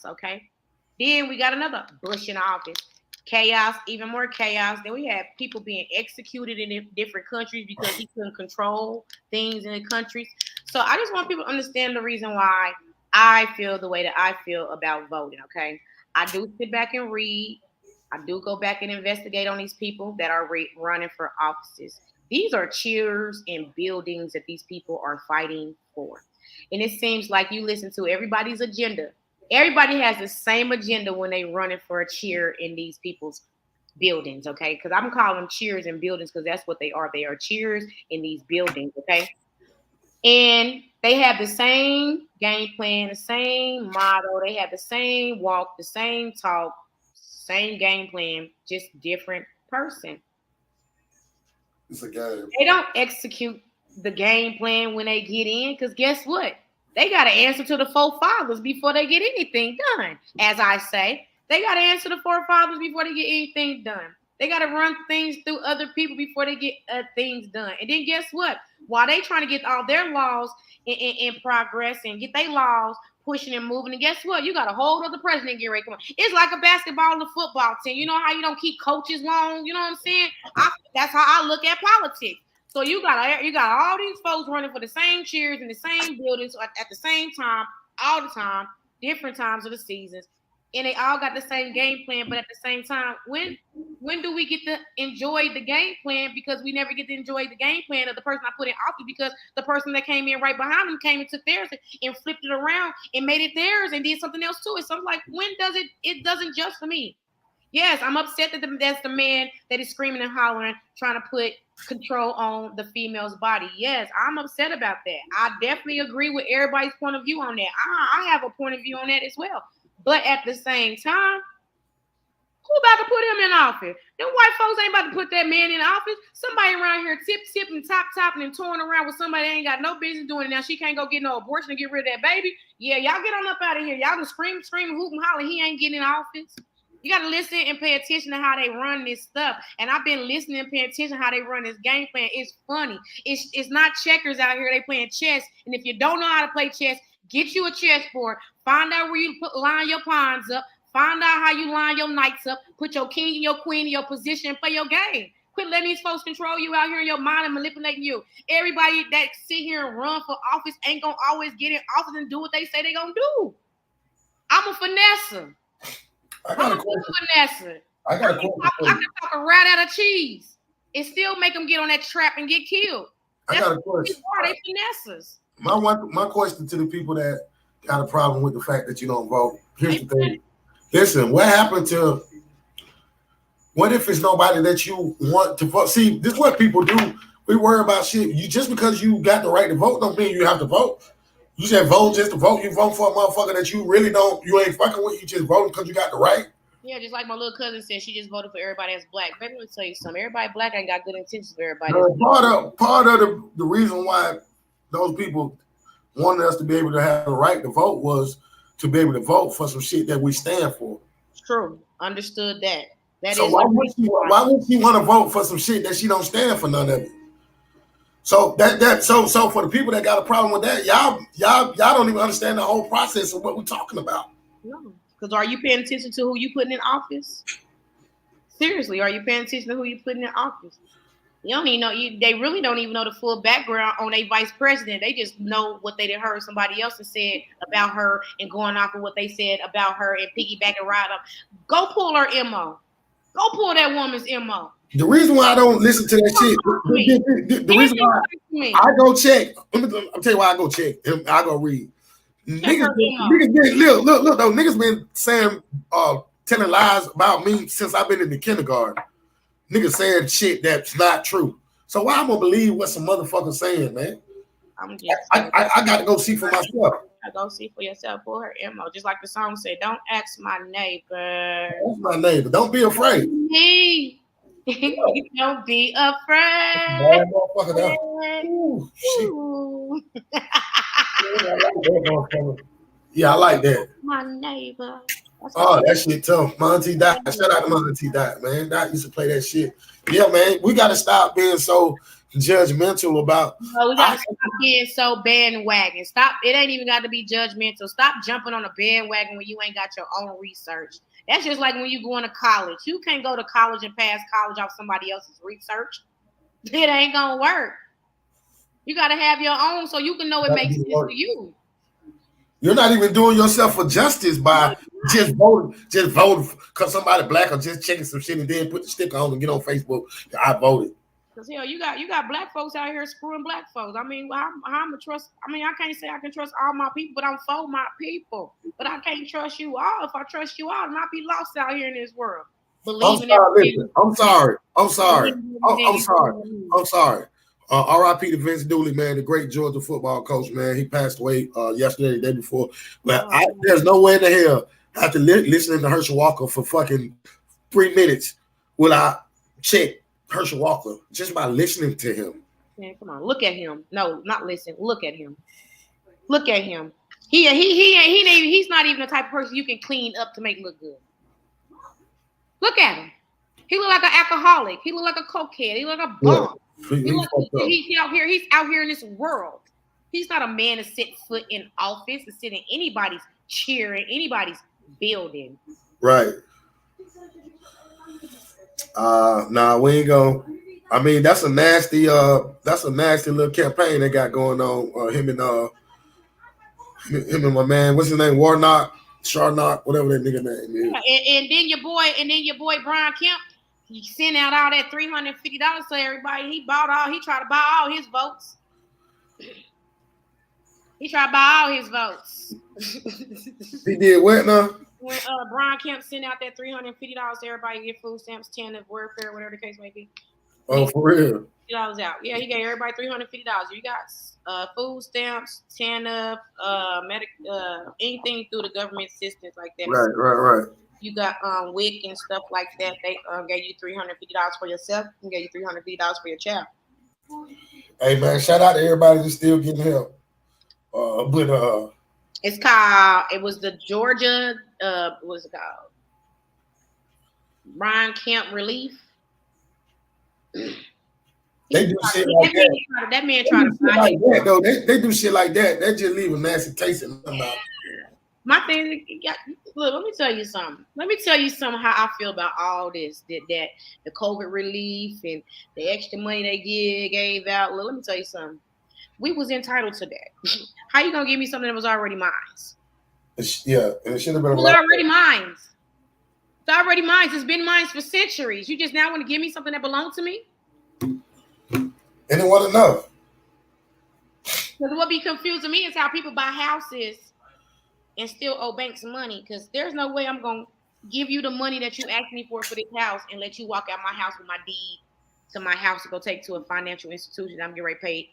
Okay. Then we got another Bush in office. Chaos, even more chaos. Then we have people being executed in different countries because he couldn't control things in the countries. So I just want people to understand the reason why I feel the way that I feel about voting. Okay. I do sit back and read. I do go back and investigate on these people that are running for offices. These are chairs and buildings that these people are fighting for. And it seems like you listen to everybody's agenda. Everybody has the same agenda when they running for a chair in these people's buildings, okay? Because I'm calling them chairs and buildings because that's what they are. They are chairs in these buildings, okay? And they have the same game plan, the same motto. They have the same walk, the same talk, same game plan, just different person. It's a game. They don't execute the game plan when they get in because guess what? They got to answer to the forefathers before they get anything done. As I say, they got to answer the forefathers before they get anything done. They got to run things through other people before they get things done. And then guess what? While they trying to get all their laws in progress and get their laws pushing and moving, and guess what? You got a whole other president get ready. Come on. It's like a basketball and a football team. You know how you don't keep coaches long? You know what I'm saying? That's how I look at politics. So you got all these folks running for the same chairs in the same buildings at the same time, all the time, different times of the seasons, and they all got the same game plan. But at the same time, when do we get to enjoy the game plan? Because we never get to enjoy the game plan of the person I put in office because the person that came in right behind them came and took theirs and flipped it around and made it theirs and did something else to it. So I'm like, when does it doesn't just for me? Yes, I'm upset that that's the man that is screaming and hollering, trying to put control on the female's body. Yes, I'm upset about that. I definitely agree with everybody's point of view on that. I have a point of view on that as well. But at the same time, who about to put him in office? Them white folks ain't about to put that man in office. Somebody around here tipping, topping, and touring around with somebody that ain't got no business doing it. Now she can't go get no abortion and get rid of that baby. Yeah, y'all get on up out of here. Y'all just scream, hoop, and holler. He ain't getting in office. You got to listen and pay attention to how they run this stuff. And I've been listening and paying attention to how they run this game plan. It's funny. It's not checkers out here. They playing chess. And if you don't know how to play chess, Get you a chessboard. Find out where you line your pawns up. Find out how you line your knights up. Put your king and your queen in your position and play your game. Quit letting these folks control you out here in your mind and manipulating you. Everybody that sit here and run for office ain't gonna always get in office and do what they say they gonna do. I'm a finesser. I'm a finesser. I got a question. I can talk a rat out of cheese and still make them get on that trap and get killed. I got a question. They finessers. My question to the people that got a problem with the fact that you don't vote. Here's the thing. Listen, what if it's nobody that you want to vote? See, this is what people do. We worry about shit. You just because you got the right to vote don't mean you have to vote. You said vote just to vote. You vote for a motherfucker that you really you ain't fucking with. You just voting because you got the right. Yeah, just like my little cousin said, she just voted for everybody that's black. Baby, let me tell you something. Everybody black ain't got good intentions for everybody. Part of the reason why those people wanted us to be able to have the right to vote was to be able to vote for some shit that we stand for. True. Understood that. So why would she want to vote for some shit that she don't stand for none of it? So so for the people that got a problem with that, y'all don't even understand the whole process of what we're talking about. No. Because are you paying attention to who you putting in office? Seriously, are you paying attention to who you putting in office? You don't even know. They really don't even know the full background on a vice president. They just know what they heard somebody else has said about her and going off of what they said about her and piggyback and ride up. Go pull her MO. Go pull that woman's MO. The reason why I don't listen to that shit, the reason why I go check, I'll tell you why I go check. I go read. Niggas been saying, telling lies about me since I've been in the kindergarten. Niggas saying shit that's not true. So why I'm gonna believe what some motherfucker saying, man? I got to go see for myself. I go see for yourself. Pull her MO, just like the song said. Don't ask my neighbor. That's my neighbor. Don't be afraid. Me. Don't be afraid. Ooh, yeah, I like that. My neighbor. Oh, that shit tough. My auntie died. Shout out to my auntie died, man. That used to play that shit. Yeah, man. We got to stop being so judgmental about. No, we got to stop being so bandwagon. Stop. It ain't even got to be judgmental. Stop jumping on a bandwagon when you ain't got your own research. That's just like when you going to college. You can't go to college and pass college off somebody else's research. It ain't gonna work. You got to have your own so you can know it makes sense to you. You're not even doing yourself for justice by just voting because somebody black or just checking some shit and then put the sticker on and get on Facebook. I voted. Because hell, you got black folks out here screwing black folks. I mean, how I'm gonna trust? I mean, I can't say I can trust all my people, but I'm for my people. But I can't trust you all. If I trust you all, then I'll be lost out here in this world. I'm sorry. R.I.P. to Vince Dooley, man, the great Georgia football coach, man. He passed away yesterday, the day before. But there's no way in the hell after listening to Herschel Walker for fucking 3 minutes will I check Herschel Walker just by listening to him. Man, come on, look at him. No, not listen. Look at him. Look at him. He's not even the type of person you can clean up to make look good. Look at him. He look like an alcoholic. He look like a cokehead. He look like a bum. He's out here. He's out here in this world. He's not a man to set foot in office and sit in anybody's chair in anybody's building. Right. Nah, we ain't gonna. I mean, that's a nasty little campaign they got going on. Him and my man, what's his name? Warnock, Charnock, whatever that nigga name is. Yeah, and then your boy Brian Kemp, he sent out all that $350 to everybody. He tried to buy all his votes. He tried to buy all his votes. He did what now? When Brian Kemp sent out that $350 to everybody to get food stamps, TANF, welfare, whatever the case may be. Oh, for real? $50 out. Yeah, he gave everybody $350. You got food stamps, TANF, anything through the government assistance like that. Right. You got WIC and stuff like that. They gave you $350 for yourself and gave you $350 for your child. Hey man, shout out to everybody that's still getting help. It's called. It was the Georgia. What's it called? Brian Kemp Relief. They do shit like that. That man tried to buy like that, though. They do shit like that. They just leave a nasty taste in my mouth. My thing is, look, let me tell you something. Let me tell you something how I feel about all this. That the COVID relief and the extra money they gave out. Look, let me tell you something. We was entitled to that. How you gonna give me something that was already mine? Yeah, and it should have been. It was already mine. It's already mine. It's been mine for centuries. You just now want to give me something that belonged to me? And it wasn't enough. Because what be confusing me is how people buy houses and still owe banks money. Because there's no way I'm gonna give you the money that you asked me for this house and let you walk out my house with my deed to my house to go take to a financial institution. I'm getting ready to pay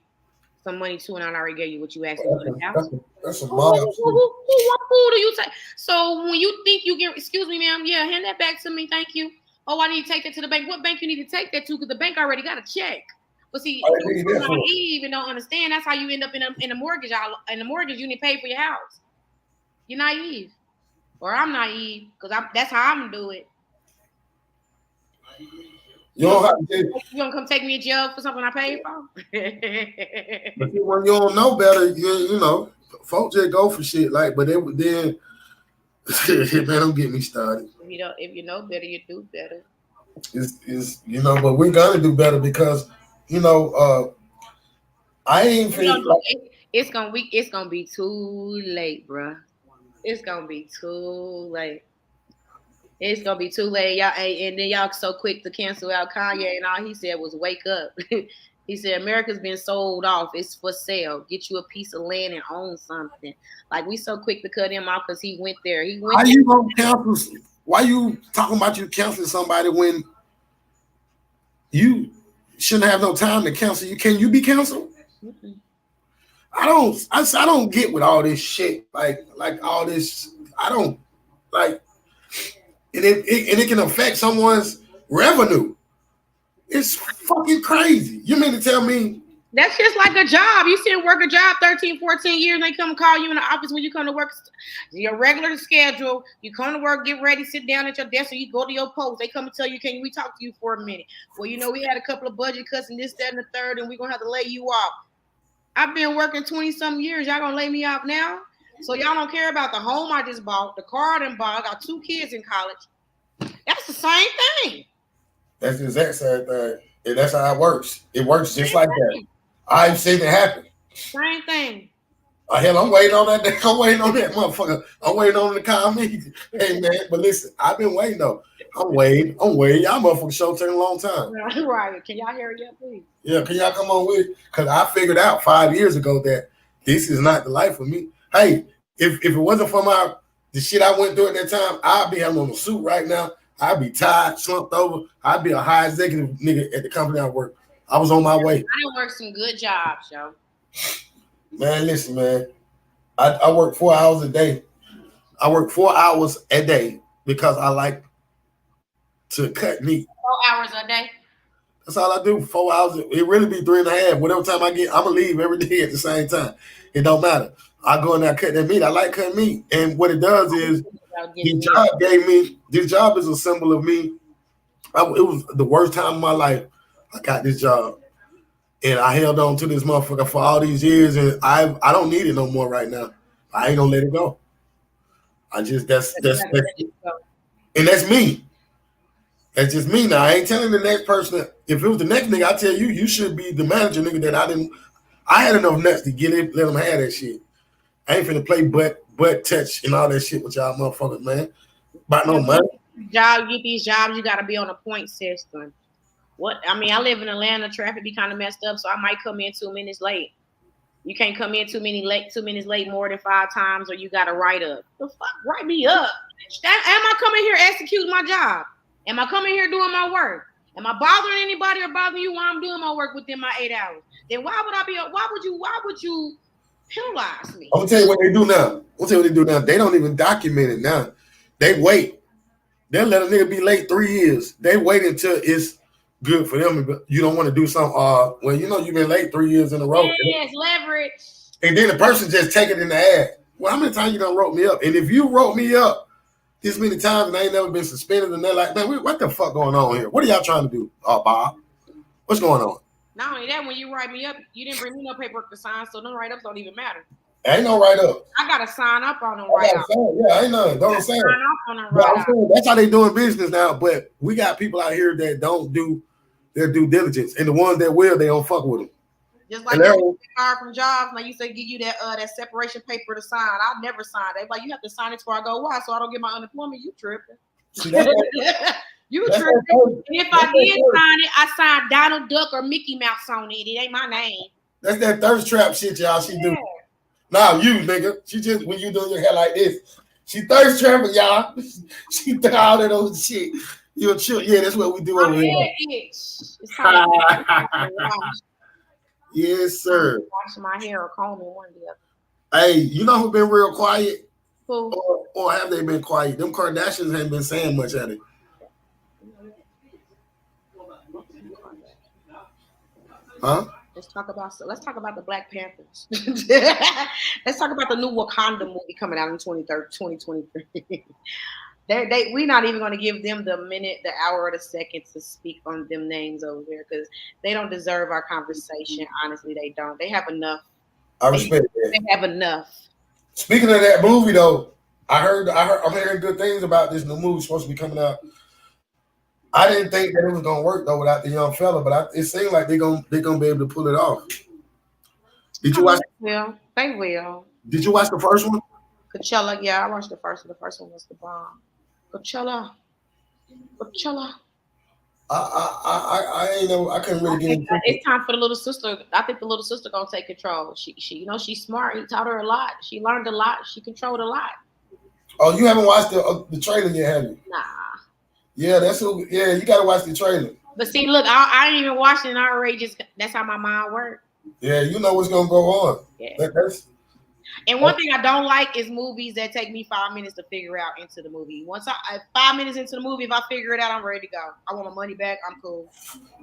some money to, and I already gave you what you asked me for the house. That's a lot. What food do you take? So when you think you get, excuse me, ma'am, yeah, hand that back to me, thank you. Oh, I need to take that to the bank. What bank you need to take that to? Because the bank already got a check. But see, you're naive and don't understand. That's how you end up in a mortgage. In the mortgage, you need to pay for your house. You're naive, or I'm naive because that's how I'm gonna do it. You gonna come take me to jail for something I paid for? But when you don't know better, you know, folks just go for shit. Like, but then, man, don't get me started. If you know better, you do better. It's you know, but we're gonna do better because you know, I ain't feel like it's gonna be too late, bro. It's gonna be too late. It's gonna be too late, y'all. And then y'all so quick to cancel out Kanye, and all he said was "wake up." He said America's been sold off. It's for sale. Get you a piece of land and own something. Like we so quick to cut him off because he went there. You gonna cancel? Why you talking about you canceling somebody when you shouldn't have no time to cancel? Can you be canceled? Mm-hmm. I don't get with all this shit. Like all this. I don't like. And it can affect someone's revenue. It's fucking crazy. You mean to tell me? That's just like a job. You sit and work a job 13, 14 years, and they come call you in the office when you come to work. Your regular schedule. You come to work, get ready, sit down at your desk, or you go to your post. They come and tell you, can we talk to you for a minute? Well, you know, we had a couple of budget cuts and this, that, and the third, and we're going to have to lay you off. I've been working 20-some years. Y'all going to lay me off now? So y'all don't care about the home I just bought, the car I done bought. I got 2 kids in college. That's the same thing. That's the exact same thing. And that's how it works. It works just like that. I've seen it happen. Same thing. Hell, I'm waiting on that. I'm waiting on that motherfucker. I'm waiting on him to call me. Hey, man, but listen, I've been waiting, though. I'm waiting. Y'all motherfuckers show taking a long time. Right. Can y'all hurry up, please? Yeah, can y'all come on with it? Because I figured out 5 years ago that this is not the life for me. Hey, if it wasn't for the shit I went through at that time, I'd be having on a suit right now. I'd be tired, slumped over. I'd be a high executive nigga at the company I work. I was on my way. I done worked some good jobs, yo. Man, listen, man. I work 4 hours a day. I work 4 hours a day because I like to cut meat. 4 hours a day? That's all I do. 4 hours. It really be 3.5. Whatever time I get, I'm going to leave every day at the same time. It don't matter. I go in there and cut that meat. I like cutting meat. And what it does is this job is a symbol of me. It was the worst time of my life. I got this job. And I held on to this motherfucker for all these years. And I don't need it no more right now. I ain't gonna let it go. That's and that's me. That's just me now. I ain't telling the next person. If it was the next nigga, I tell you, you should be the manager, nigga, that I had enough nuts to let them have that shit. I ain't finna play butt touch and all that shit with y'all motherfuckers, man. About no money. Get these jobs, you gotta be on a point system. I live in Atlanta, traffic be kind of messed up, so I might come in 2 minutes late. You can't come in 2 minutes late more than 5 times, or you gotta write up. The fuck, write me up. Am I coming here executing my job? Am I coming here doing my work? Am I bothering anybody or bothering you while I'm doing my work within my 8 hours? Then why would you penalize me? I'm gonna tell you what they do now. They don't even document it now. They wait. They'll let a nigga be late 3 years. They wait until it's good for them. You don't want to do something. Well, you know you've been late 3 years in a row. Yes, leverage. And then the person just take it in the ass. Well, how many times you done wrote me up? And if you wrote me up this many times and I ain't never been suspended, and they're like, man, what the fuck going on here? What are y'all trying to do? Bob, what's going on? Not only that, when you write me up, you didn't bring me no paperwork to sign, so no write-ups don't even matter. Ain't no write up. I gotta sign up on them I gotta write-ups. say, yeah, ain't none. Don't say. Sign up on them But I'm write-ups. saying that's how they doing business now. But we got people out here that don't do their due diligence, and the ones that will, they don't fuck with them. Just like you hired from jobs, like you say, give you that separation paper to sign. I never signed. They like you have to sign it before I go. Why? So I don't get my unemployment. You tripping? See, You tripping? And if I did sign it, I signed Donald Duck or Mickey Mouse on it. It ain't my name. That's that thirst trap shit, y'all. She do. Nah, you nigga. She just when you doing your hair like this, she thirst trapping, y'all. She throw all that old shit. You're chill. Yeah, that's what we do over here. It's time to yes, sir. wash my hair or comb it one day. Hey, you know who been real quiet? Who? Or have they been quiet? Them Kardashians ain't been saying much at it. Huh? Let's talk about the Black Panthers. Let's talk about the new Wakanda movie coming out in 2023. We're not even going to give them the minute, the hour, or the second to speak on them names over there because they don't deserve our conversation. Honestly, they don't. They have enough. I respect that. They have enough. Speaking of that movie, though, I'm hearing good things about this new movie supposed to be coming out. I didn't think that it was gonna work though without the young fella, but it seems like they're gonna be able to pull it off. Did you watch? Well, they will. Did you watch the first one? Coachella, yeah, I watched the first one. The first one was the bomb. Coachella. I ain't know. I couldn't really get into it. It's time for the little sister. I think the little sister gonna take control. She, she's smart. He taught her a lot. She learned a lot. She controlled a lot. Oh, you haven't watched the trailer yet, have you? Nah. Yeah, that's who. Yeah, you gotta watch the trailer. But see, look, I ain't even watching it already. Just that's how my mind works. Yeah, you know what's gonna go on. Yeah. And one thing I don't like is movies that take me 5 minutes to figure out into the movie. Once 5 minutes into the movie, if I figure it out, I'm ready to go. I want my money back. I'm cool.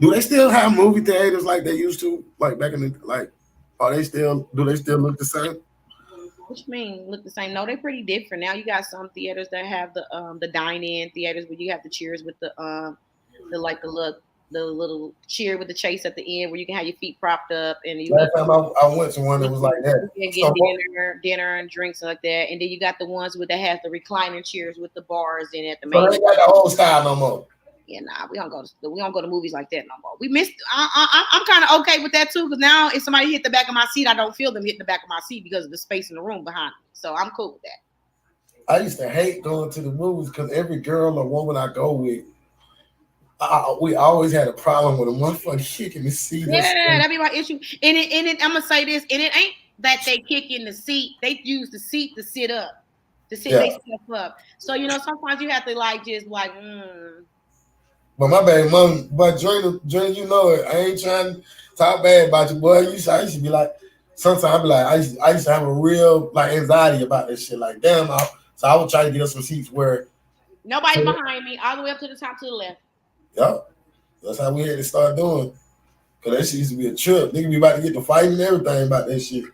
Do they still have movie theaters like they used to, like back in the like? Do they still look the same? What you mean look the same? No, they're pretty different now. You got some theaters that have the dine-in theaters where you have the cheers with the little cheer with the chase at the end where you can have your feet propped up and you. Last time I went to one that was like that. You can get dinner and drinks like that, and then you got the ones that have the reclining chairs with the bars in it. So they got the old style no more. Yeah, nah, we don't go to movies like that no more. We missed. I'm kind of okay with that too, because now if somebody hit the back of my seat, I don't feel them hitting the back of my seat because of the space in the room behind me. So I'm cool with that. I used to hate going to the movies because every girl or woman I go with, we always had a problem with a motherfucker kicking the seat. Yeah, that'd be my issue. And I'm gonna say this, and it ain't that they kick in the seat; they use the seat to sit up, to sit themselves up. So sometimes you have to just. But my baby mom, but Dre, you know it. I ain't trying to talk bad about you, boy. I used to be like, sometimes I be like, I used to have a real anxiety about this shit. Like, damn, so I would try to get us some seats where nobody's behind me, all the way up to the top to the left. Yep, that's how we had to start doing. Cause that shit used to be a trip. Nigga be about to get to fighting and everything about that shit.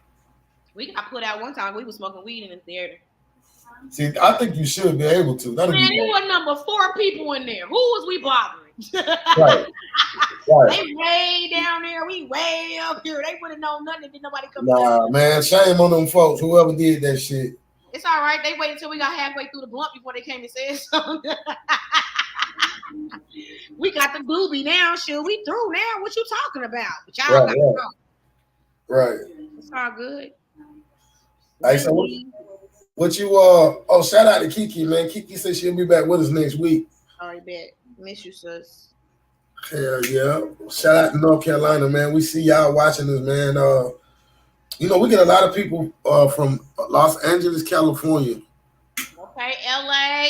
We got put out one time. We was smoking weed in the theater. See, I think you should be able to. Man, there was number 4 people in there. Who was we bothering? Right. They way down there. We way up here. They wouldn't know nothing if nobody come. Nah, man, shame on them folks. Whoever did that shit. It's all right. They waited until we got halfway through the blunt before they came and said something. We got the doobie now. Shit, we through now. What you talking about? But y'all got to go. Right. It's all good. Hey, so what you shout out to Kiki, man. Kiki said she'll be back with us next week. All right, bet. Miss you, sis. Hell yeah. Shout out to North Carolina, man. We see y'all watching this, man. We get a lot of people from Los Angeles, California. Okay, LA.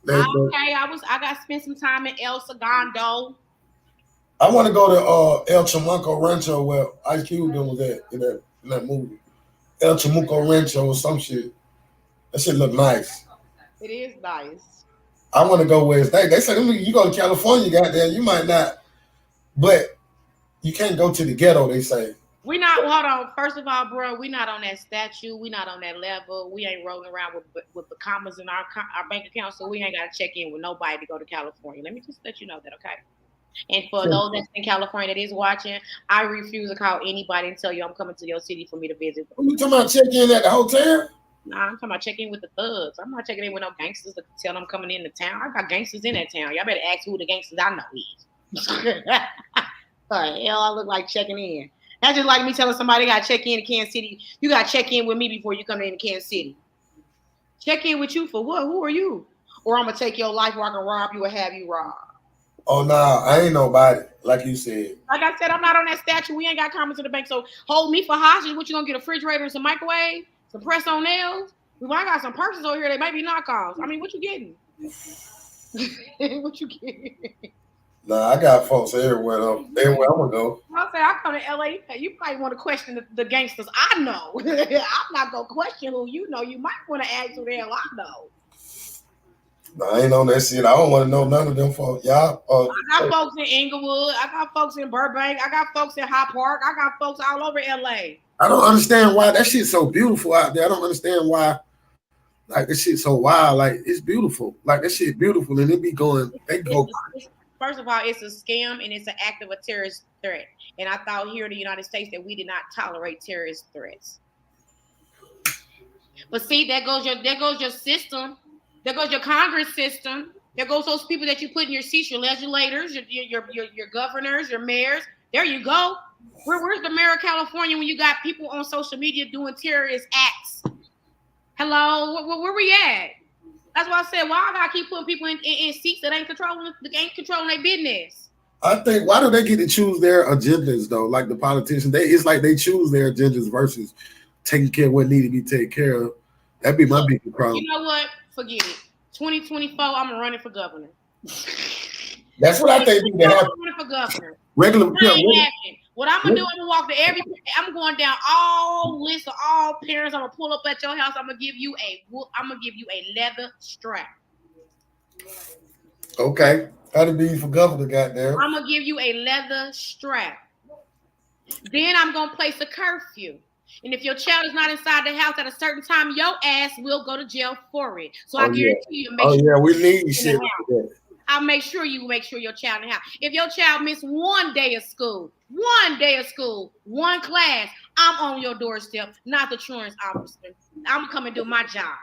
I got to spend some time in El Segundo. I want to go to El Chamuco Rancho where Ice Cube was at in that movie. El Chamuco Rancho or some shit. That shit look nice. It is nice. I want to go where it's they say you go to California, goddamn, you might not, but you can't go to the ghetto. They say. We not. Hold on. First of all, bro, we not on that statue. We not on that level. We ain't rolling around with the commas in our bank account, so we ain't got to check in with nobody to go to California. Let me just let you know that, okay? And for those that's in California that is watching, I refuse to call anybody and tell you I'm coming to your city for me to visit. You talking about check in at the hotel? Nah, I'm talking about checking in with the thugs. I'm not checking in with no gangsters to tell them I'm coming into town. I got gangsters in that town. Y'all better ask who the gangsters I know is. Hell, I look like checking in. That's just like me telling somebody got to check in Kansas City. You got to check in with me before you come into Kansas City. Check in with you for what? Who are you? Or I'm going to take your life where I can rob you or have you robbed. Oh, nah, I ain't nobody, like you said. Like I said, I'm not on that statue. We ain't got comments in the bank. So hold me for hostage. What, you going to get a refrigerator and some microwave? Some press-on nails? Well, I got some purses over here. They might be knockoffs. I mean, what you getting? What you getting? Nah, I got folks everywhere, though. Everywhere I'm going to go. I'll say, I come to LA. You might want to question the gangsters I know. I'm not going to question who you know. You might want to ask who the hell I know. Nah, I ain't on that shit. I don't want to know none of them folks. Y'all. I got folks in Inglewood. I got folks in Burbank. I got folks in High Park. I got folks all over LA. I don't understand why that shit's so beautiful out there. I don't understand why, like, this shit's so wild. Like, it's beautiful. Like, that shit beautiful, and it be going. First of all, it's a scam and it's an act of a terrorist threat. And I thought here in the United States that we did not tolerate terrorist threats. But see, there goes your system. There goes your Congress system. There goes those people that you put in your seats, your legislators, your governors, your mayors. There you go. Where's the mayor of California when you got people on social media doing terrorist acts? Hello, where we at? That's why I said, why I gotta keep putting people in seats that ain't controlling their business? I think, why do they get to choose their agendas though? Like the politicians, it's like they choose their agendas versus taking care of what need to be taken care of. That'd be my biggest problem. You know what? Forget it. 2024, I'm running for governor. That's what I think. I'm running for governor. Regular. What I'm gonna do, I'm gonna walk to I'm going down all lists of all parents. I'm gonna pull up at your house. I'm gonna give you a leather strap. Okay, that'll be for governor, goddamn. I'm gonna give you a leather strap. Then I'm gonna place a curfew. And if your child is not inside the house at a certain time, your ass will go to jail for it. So I guarantee you, we need shit. I'll make sure you make sure your child in the house. If your child missed one day of school, one class, I'm on your doorstep, not the truant's officer. I'm gonna come and do my job.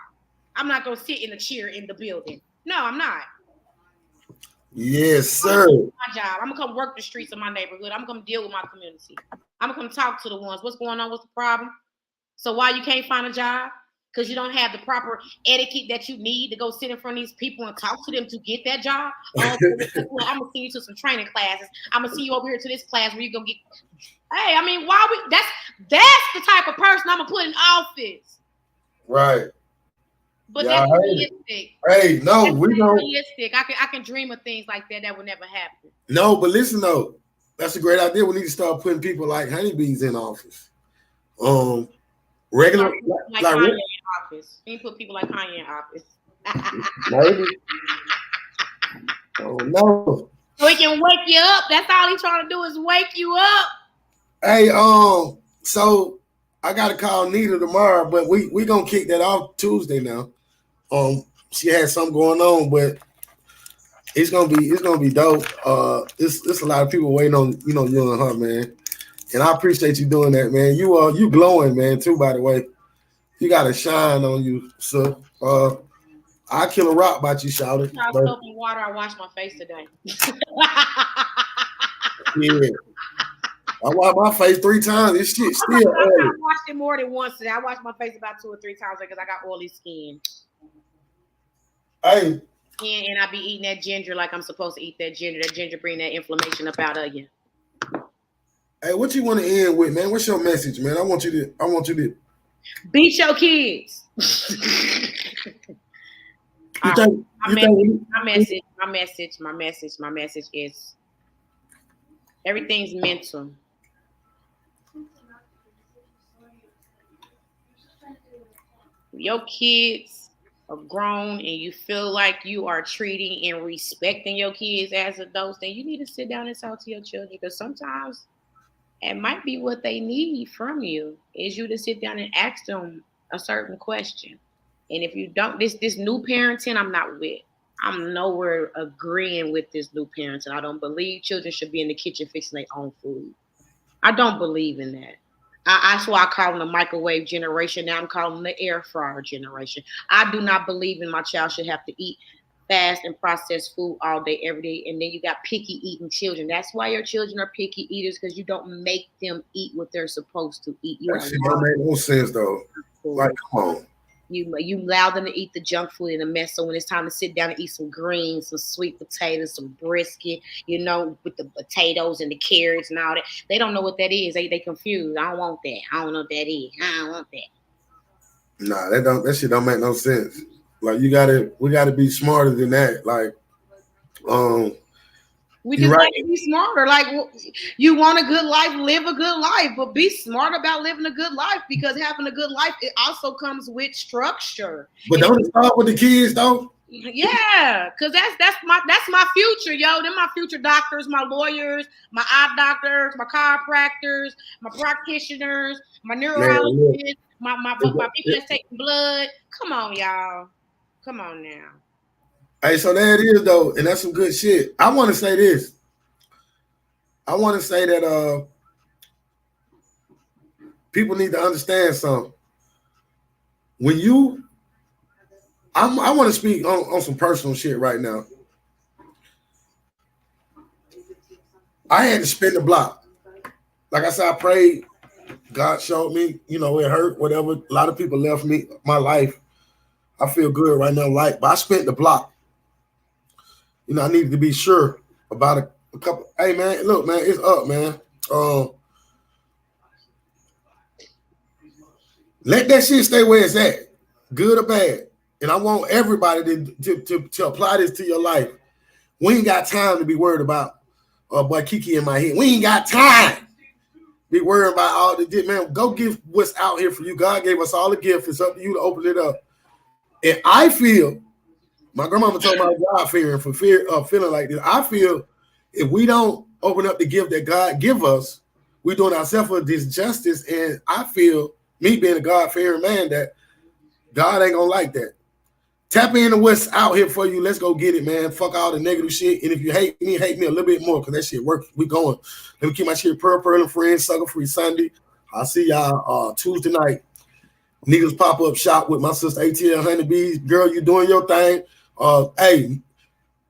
I'm not gonna sit in a chair in the building. No, I'm not. Yes, sir. My job. I'm gonna come work the streets of my neighborhood. I'm gonna deal with my community. I'm gonna come talk to the ones. What's going on? What's the problem? So why you can't find a job? Because you don't have the proper etiquette that you need to go sit in front of these people and talk to them to get that job. I'm gonna send you to some training classes. I'm gonna send you over here to this class where you're gonna get. Hey, I mean, that's the type of person I'm gonna put in office. Right. But that's realistic. Hey, no, we don't. Realistic. I can dream of things like that would never happen. No, but listen though, that's a great idea. We need to start putting people like honeybees in office. Regular like Kanye in office. You put people like Kanye in office. Maybe. Oh no. So he can wake you up. That's all he's trying to do is wake you up. Hey, so I gotta call Nita tomorrow, but we gonna kick that off Tuesday now. She had something going on, but it's gonna be dope. It's a lot of people waiting on you and her, man. And I appreciate you doing that, man. You glowing, man, too, by the way. You got a shine on you, so I kill a rock about you, shouted. I soap and water. I washed my face today. Yeah. I washed my face 3 times. This shit still early. I washed it more than once today. I washed my face about 2 or 3 times because I got oily skin. Hey. And I be eating that ginger like I'm supposed to eat that ginger. That ginger bring that inflammation up out of you. Hey, what you want to end with, man? What's your message, man? I want you to beat your kids. My message is everything's mental. Your kids are grown and you feel like you are treating and respecting your kids as adults, then you need to sit down and talk to your children, because sometimes it might be what they need from you is you to sit down and ask them a certain question. And if you don't, this new parenting I'm not with. I'm nowhere agreeing with this new parents, and I don't believe children should be in the kitchen fixing their own food. I don't believe in that. That's why I call them the microwave generation. Now I'm calling them the air fryer generation. I do not believe in my child should have to eat fast and processed food all day, every day. And then you got picky eating children. That's why your children are picky eaters, because you don't make them eat what they're supposed to eat. You That shit don't make no sense though. Like, come on. You allow them to eat the junk food in a mess. So when it's time to sit down and eat some greens, some sweet potatoes, some brisket, with the potatoes and the carrots and all that, they don't know what that is. They confused. I don't want that. I don't know what that is. I don't want that. Nah, that shit don't make no sense. Like we gotta be smarter than that. Like, we just got to be smarter. Like, you want a good life, live a good life, but be smart about living a good life, because having a good life, it also comes with structure. But don't it start with the kids though? Yeah, because that's my future, yo. They're my future doctors, my lawyers, my eye doctors, my chiropractors, my practitioners, my neurologists, my people that's taking blood. Come on, y'all. Come on now. Hey, so there it is though, and that's some good shit. I want to say this. I want to say that people need to understand something. When I want to speak on some personal shit right now. I had to spin the block. Like I said, I prayed. God showed me, it hurt, whatever. A lot of people left me my life. I feel good right now, but I spent the block. I needed to be sure about a couple. Hey, man, look, man, it's up, man. Let that shit stay where it's at, good or bad. And I want everybody to apply this to your life. We ain't got time to be worried about boy Kiki in my head. We ain't got time to be worried about all the shit, man. Go give what's out here for you. God gave us all the gifts. It's up to you to open it up. And I feel, my grandmama told me about God fearing for fear of feeling like this. I feel if we don't open up the gift that God give us, we're doing ourselves a disjustice. And I feel, me being a God-fearing man, that God ain't gonna like that. Tap into what's out here for you. Let's go get it, man. Fuck all the negative shit. And if you hate me a little bit more, because that shit works. We going. Let me keep my shit Pearl and Friends, Sucker Free Sunday. I'll see y'all Tuesday night. Needles pop-up shop with my sister ATL Honeybees. Girl, you doing your thing. Hey,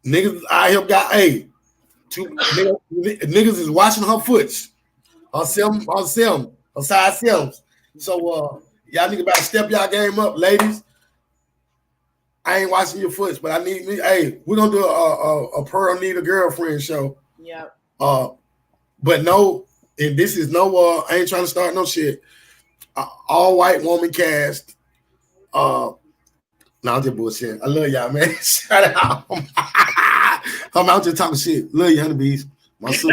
niggas out here got niggas is watching her foots. Her size selves. So y'all niggas about to step y'all game up, ladies. I ain't watching your foots, but I need me. Hey, we're gonna do a Pearl Need a Girlfriend show. Yeah. But no, and this is no I ain't trying to start no shit. All white woman cast. No, I'm just bullshit. I love y'all, man. Shout out. I'm out just talking shit. Love you, honeybees. My sister.